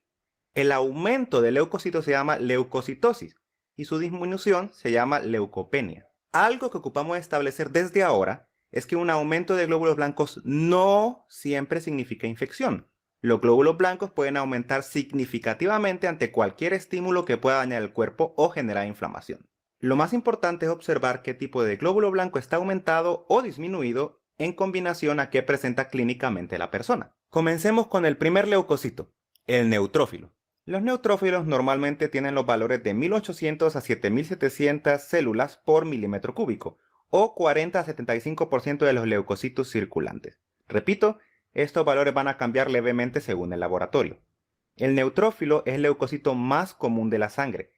El aumento de leucocitos se llama leucocitosis y su disminución se llama leucopenia. Algo que ocupamos establecer desde ahora es que un aumento de glóbulos blancos no siempre significa infección. Los glóbulos blancos pueden aumentar significativamente ante cualquier estímulo que pueda dañar el cuerpo o generar inflamación. Lo más importante es observar qué tipo de glóbulo blanco está aumentado o disminuido en combinación a qué presenta clínicamente la persona. Comencemos con el primer leucocito, el neutrófilo. Los neutrófilos normalmente tienen los valores de 1800 a 7700 células por milímetro cúbico, o 40 a 75% de los leucocitos circulantes. Repito, estos valores van a cambiar levemente según el laboratorio. El neutrófilo es el leucocito más común de la sangre.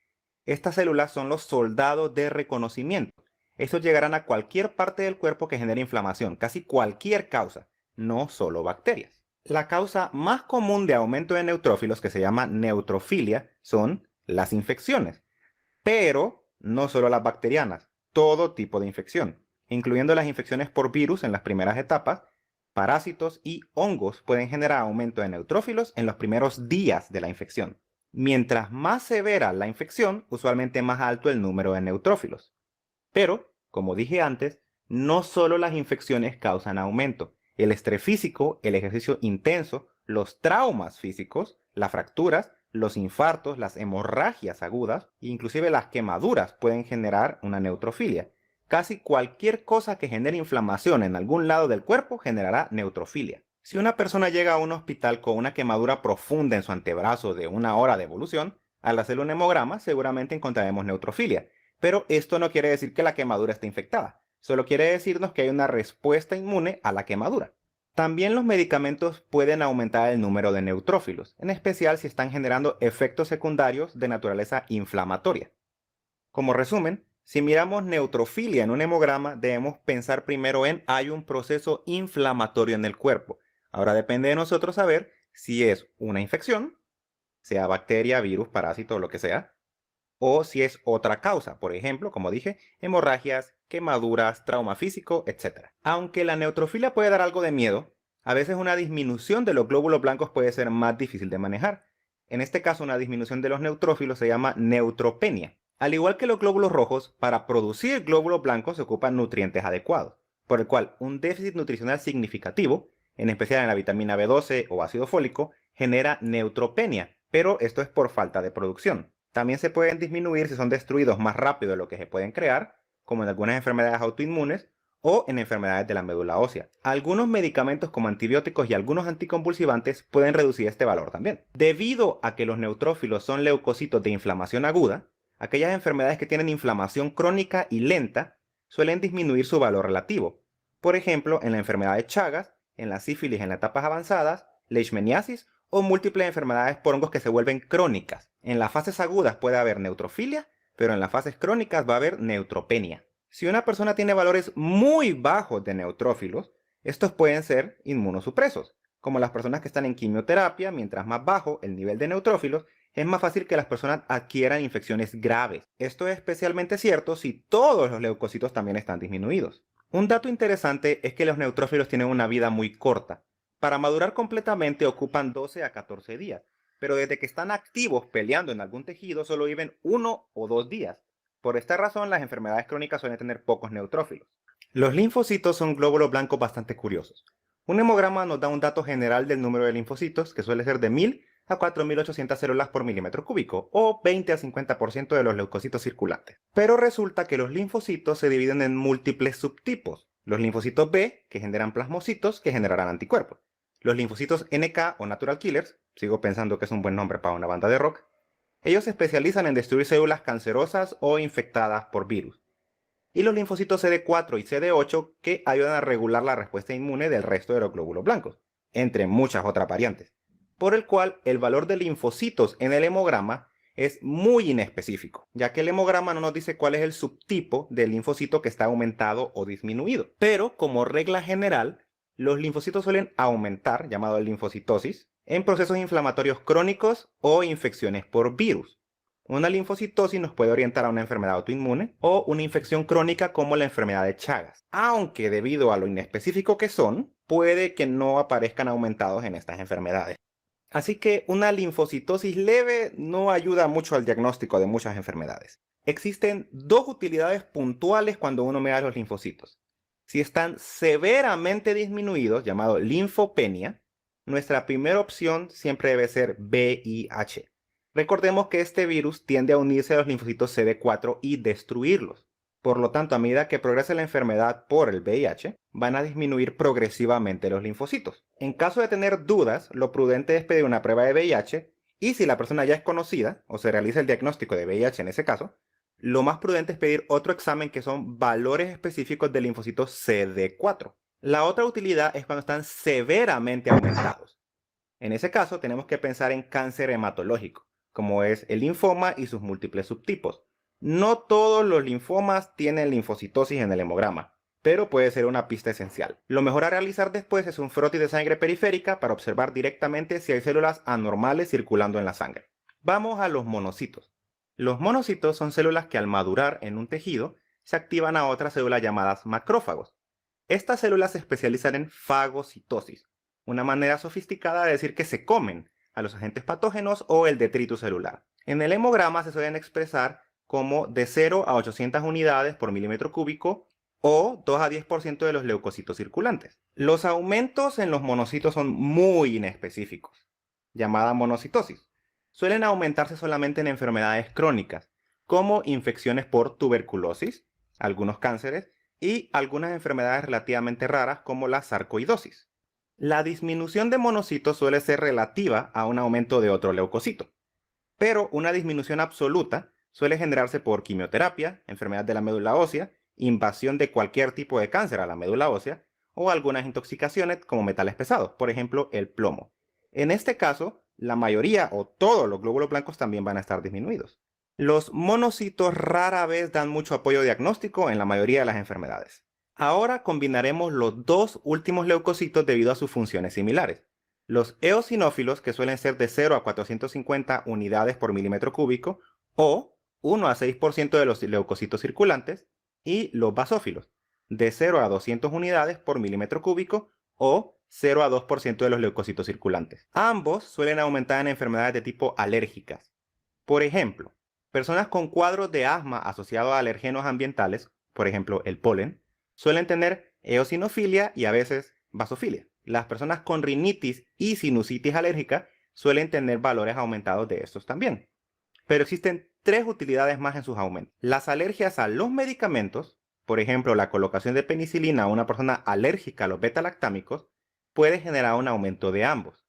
Estas células son los soldados de reconocimiento. Estos llegarán a cualquier parte del cuerpo que genere inflamación, casi cualquier causa, no solo bacterias. La causa más común de aumento de neutrófilos, que se llama neutrofilia, son las infecciones. Pero no solo las bacterianas, todo tipo de infección, incluyendo las infecciones por virus en las primeras etapas, parásitos y hongos pueden generar aumento de neutrófilos en los primeros días de la infección. Mientras más severa la infección, usualmente más alto el número de neutrófilos. Pero, como dije antes, no solo las infecciones causan aumento. El estrés físico, el ejercicio intenso, los traumas físicos, las fracturas, los infartos, las hemorragias agudas e inclusive las quemaduras pueden generar una neutrofilia. Casi cualquier cosa que genere inflamación en algún lado del cuerpo generará neutrofilia. Si una persona llega a un hospital con una quemadura profunda en su antebrazo de 1 hora de evolución, al hacer un hemograma seguramente encontraremos neutrofilia. Pero esto no quiere decir que la quemadura esté infectada, solo quiere decirnos que hay una respuesta inmune a la quemadura. También los medicamentos pueden aumentar el número de neutrófilos, en especial si están generando efectos secundarios de naturaleza inflamatoria. Como resumen, si miramos neutrofilia en un hemograma, debemos pensar primero en hay un proceso inflamatorio en el cuerpo. Ahora depende de nosotros saber si es una infección, sea bacteria, virus, parásito o lo que sea, o si es otra causa, por ejemplo, como dije, hemorragias, quemaduras, trauma físico, etc. Aunque la neutrofilia puede dar algo de miedo, a veces una disminución de los glóbulos blancos puede ser más difícil de manejar. En este caso, una disminución de los neutrófilos se llama neutropenia. Al igual que los glóbulos rojos, para producir glóbulos blancos se ocupan nutrientes adecuados, por el cual un déficit nutricional significativo, en especial en la vitamina B12 o ácido fólico, genera neutropenia, pero esto es por falta de producción. También se pueden disminuir si son destruidos más rápido de lo que se pueden crear, como en algunas enfermedades autoinmunes o en enfermedades de la médula ósea. Algunos medicamentos como antibióticos y algunos anticonvulsivantes pueden reducir este valor también. Debido a que los neutrófilos son leucocitos de inflamación aguda, aquellas enfermedades que tienen inflamación crónica y lenta suelen disminuir su valor relativo. Por ejemplo, en la enfermedad de Chagas, en la sífilis en etapas avanzadas, leishmaniasis o múltiples enfermedades por hongos que se vuelven crónicas. En las fases agudas puede haber neutrofilia, pero en las fases crónicas va a haber neutropenia. Si una persona tiene valores muy bajos de neutrófilos, estos pueden ser inmunosupresos. Como las personas que están en quimioterapia, mientras más bajo el nivel de neutrófilos, es más fácil que las personas adquieran infecciones graves. Esto es especialmente cierto si todos los leucocitos también están disminuidos. Un dato interesante es que los neutrófilos tienen una vida muy corta. Para madurar completamente ocupan 12 a 14 días, pero desde que están activos peleando en algún tejido solo viven 1 o 2 días. Por esta razón, las enfermedades crónicas suelen tener pocos neutrófilos. Los linfocitos son glóbulos blancos bastante curiosos. Un hemograma nos da un dato general del número de linfocitos, que suele ser de 1000 a 4800 células por milímetro cúbico, o 20 a 50% de los leucocitos circulantes. Pero resulta que los linfocitos se dividen en múltiples subtipos. Los linfocitos B, que generan plasmocitos, que generarán anticuerpos. Los linfocitos NK o Natural Killers, sigo pensando que es un buen nombre para una banda de rock, ellos se especializan en destruir células cancerosas o infectadas por virus. Y los linfocitos CD4 y CD8 que ayudan a regular la respuesta inmune del resto de los glóbulos blancos, entre muchas otras variantes, por el cual el valor de linfocitos en el hemograma es muy inespecífico, ya que el hemograma no nos dice cuál es el subtipo del linfocito que está aumentado o disminuido. Pero como regla general, los linfocitos suelen aumentar, llamado linfocitosis, en procesos inflamatorios crónicos o infecciones por virus. Una linfocitosis nos puede orientar a una enfermedad autoinmune o una infección crónica como la enfermedad de Chagas, aunque debido a lo inespecífico que son, puede que no aparezcan aumentados en estas enfermedades. Así que una linfocitosis leve no ayuda mucho al diagnóstico de muchas enfermedades. Existen dos utilidades puntuales cuando uno mira los linfocitos. Si están severamente disminuidos, llamado linfopenia, nuestra primera opción siempre debe ser VIH. Recordemos que este virus tiende a unirse a los linfocitos CD4 y destruirlos. Por lo tanto, a medida que progrese la enfermedad por el VIH, van a disminuir progresivamente los linfocitos. En caso de tener dudas, lo prudente es pedir una prueba de VIH y si la persona ya es conocida o se realiza el diagnóstico de VIH en ese caso, lo más prudente es pedir otro examen que son valores específicos de linfocitos CD4. La otra utilidad es cuando están severamente aumentados. En ese caso, tenemos que pensar en cáncer hematológico, como es el linfoma y sus múltiples subtipos. No todos los linfomas tienen linfocitosis en el hemograma, pero puede ser una pista esencial. Lo mejor a realizar después es un frotis de sangre periférica para observar directamente si hay células anormales circulando en la sangre. Vamos a los monocitos. Los monocitos son células que al madurar en un tejido se activan a otras células llamadas macrófagos. Estas células se especializan en fagocitosis, una manera sofisticada de decir que se comen a los agentes patógenos o el detritus celular. En el hemograma se suelen expresar como de 0 a 800 unidades por milímetro cúbico o 2 a 10% de los leucocitos circulantes. Los aumentos en los monocitos son muy inespecíficos, llamada monocitosis. Suelen aumentarse solamente en enfermedades crónicas, como infecciones por tuberculosis, algunos cánceres y algunas enfermedades relativamente raras como la sarcoidosis. La disminución de monocitos suele ser relativa a un aumento de otro leucocito, pero una disminución absoluta suele generarse por quimioterapia, enfermedad de la médula ósea, invasión de cualquier tipo de cáncer a la médula ósea o algunas intoxicaciones como metales pesados, por ejemplo el plomo. En este caso, la mayoría o todos los glóbulos blancos también van a estar disminuidos. Los monocitos rara vez dan mucho apoyo diagnóstico en la mayoría de las enfermedades. Ahora combinaremos los dos últimos leucocitos debido a sus funciones similares. Los eosinófilos, que suelen ser de 0 a 450 unidades por milímetro cúbico, o 1 a 6% de los leucocitos circulantes, y los basófilos, de 0 a 200 unidades por milímetro cúbico, o 0 a 2% de los leucocitos circulantes. Ambos suelen aumentar en enfermedades de tipo alérgicas. Por ejemplo, personas con cuadros de asma asociados a alergenos ambientales, por ejemplo el polen, suelen tener eosinofilia y a veces basofilia. Las personas con rinitis y sinusitis alérgica suelen tener valores aumentados de estos también. Pero existen tres utilidades más en sus aumentos. Las alergias a los medicamentos, por ejemplo la colocación de penicilina a una persona alérgica a los beta-lactámicos, puede generar un aumento de ambos.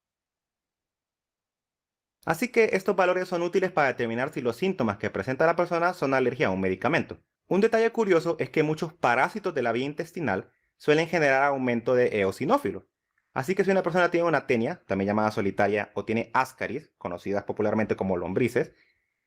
Así que estos valores son útiles para determinar si los síntomas que presenta la persona son alergia a un medicamento. Un detalle curioso es que muchos parásitos de la vía intestinal suelen generar aumento de eosinófilos. Así que si una persona tiene una tenia, también llamada solitaria, o tiene ascaris, conocidas popularmente como lombrices,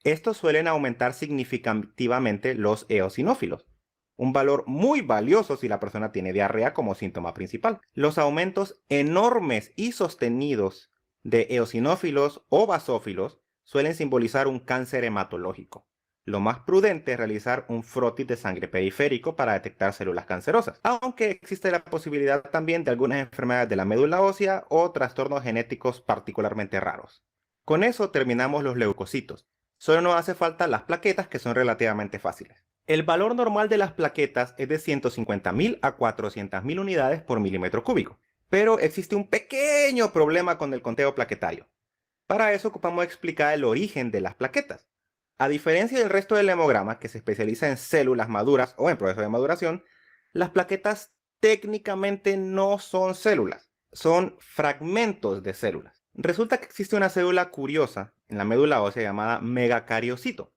estos suelen aumentar significativamente los eosinófilos, un valor muy valioso si la persona tiene diarrea como síntoma principal. Los aumentos enormes y sostenidos de eosinófilos o basófilos suelen simbolizar un cáncer hematológico. Lo más prudente es realizar un frotis de sangre periférico para detectar células cancerosas, aunque existe la posibilidad también de algunas enfermedades de la médula ósea o trastornos genéticos particularmente raros. Con eso terminamos los leucocitos. Solo nos hace falta las plaquetas, que son relativamente fáciles. El valor normal de las plaquetas es de 150.000 a 400.000 unidades por milímetro cúbico, pero existe un pequeño problema con el conteo plaquetario. Para eso ocupamos explicar el origen de las plaquetas. A diferencia del resto del hemograma, que se especializa en células maduras o en proceso de maduración, las plaquetas técnicamente no son células, son fragmentos de células. Resulta que existe una célula curiosa en la médula ósea llamada megacariocito.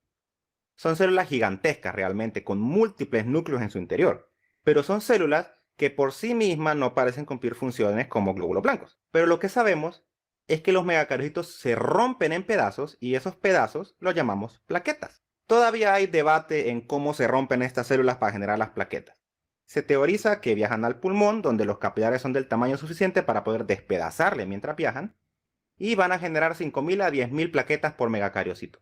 Son células gigantescas realmente, con múltiples núcleos en su interior, pero son células que por sí mismas no parecen cumplir funciones como glóbulos blancos. Pero lo que sabemos es que los megacariocitos se rompen en pedazos y esos pedazos los llamamos plaquetas. Todavía hay debate en cómo se rompen estas células para generar las plaquetas. Se teoriza que viajan al pulmón, donde los capilares son del tamaño suficiente para poder despedazarle mientras viajan, y van a generar 5.000 a 10.000 plaquetas por megacariocito.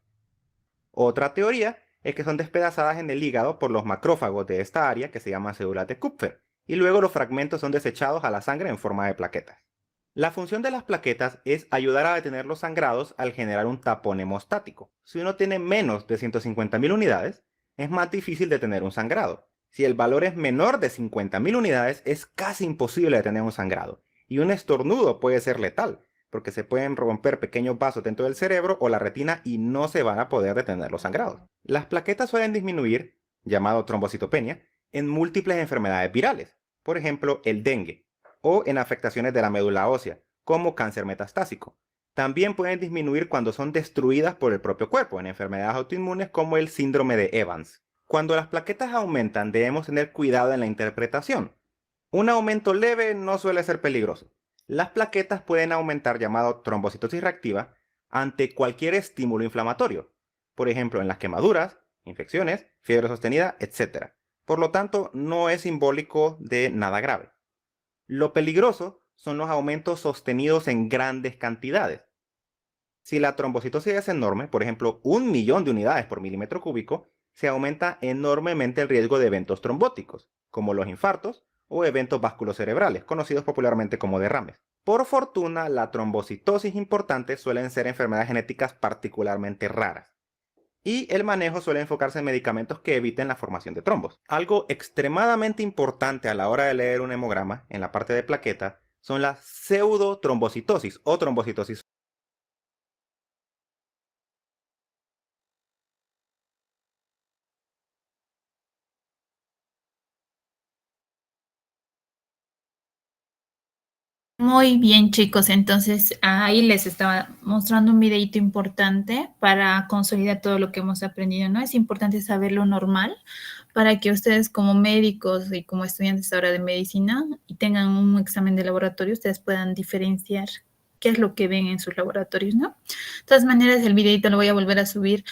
Otra teoría es que son despedazadas en el hígado por los macrófagos de esta área, que se llaman células de Kupffer, y luego los fragmentos son desechados a la sangre en forma de plaquetas. La función de las plaquetas es ayudar a detener los sangrados al generar un tapón hemostático. Si uno tiene menos de 150.000 unidades, es más difícil detener un sangrado. Si el valor es menor de 50.000 unidades, es casi imposible detener un sangrado, y un estornudo puede ser letal, porque se pueden romper pequeños vasos dentro del cerebro o la retina y no se van a poder detener los sangrados. Las plaquetas suelen disminuir, llamado trombocitopenia, en múltiples enfermedades virales, por ejemplo el dengue, o en afectaciones de la médula ósea, como cáncer metastásico. También pueden disminuir cuando son destruidas por el propio cuerpo, en enfermedades autoinmunes como el síndrome de Evans. Cuando las plaquetas aumentan, debemos tener cuidado en la interpretación. Un aumento leve no suele ser peligroso. Las plaquetas pueden aumentar, llamado trombocitosis reactiva, ante cualquier estímulo inflamatorio, por ejemplo en las quemaduras, infecciones, fiebre sostenida, etc. Por lo tanto, no es simbólico de nada grave. Lo peligroso son los aumentos sostenidos en grandes cantidades. Si la trombocitosis es enorme, por ejemplo 1.000.000 de unidades por milímetro cúbico, se aumenta enormemente el riesgo de eventos trombóticos, como los infartos o eventos vasculocerebrales, conocidos popularmente como derrames. Por fortuna, la trombocitosis importante suelen ser enfermedades genéticas particularmente raras, y el manejo suele enfocarse en medicamentos que eviten la formación de trombos. Algo extremadamente importante a la hora de leer un hemograma, en la parte de plaqueta, son las pseudotrombocitosis o trombocitosis. Muy bien, chicos, entonces ahí les estaba mostrando un videito importante para consolidar todo lo que hemos aprendido, ¿no? Es importante saber lo normal para que ustedes como médicos y como estudiantes ahora de medicina y tengan un examen de laboratorio, ustedes puedan diferenciar qué es lo que ven en sus laboratorios, ¿no? De todas maneras, el videito lo voy a volver a subir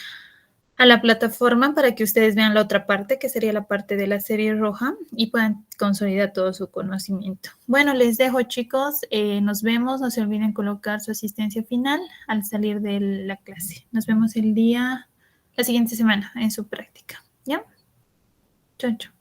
a la plataforma para que ustedes vean la otra parte, que sería la parte de la serie roja, y puedan consolidar todo su conocimiento. Bueno, les dejo, chicos. Nos vemos. No se olviden colocar su asistencia final al salir de la clase. Nos vemos la siguiente semana en su práctica. ¿Ya? Chau, chau.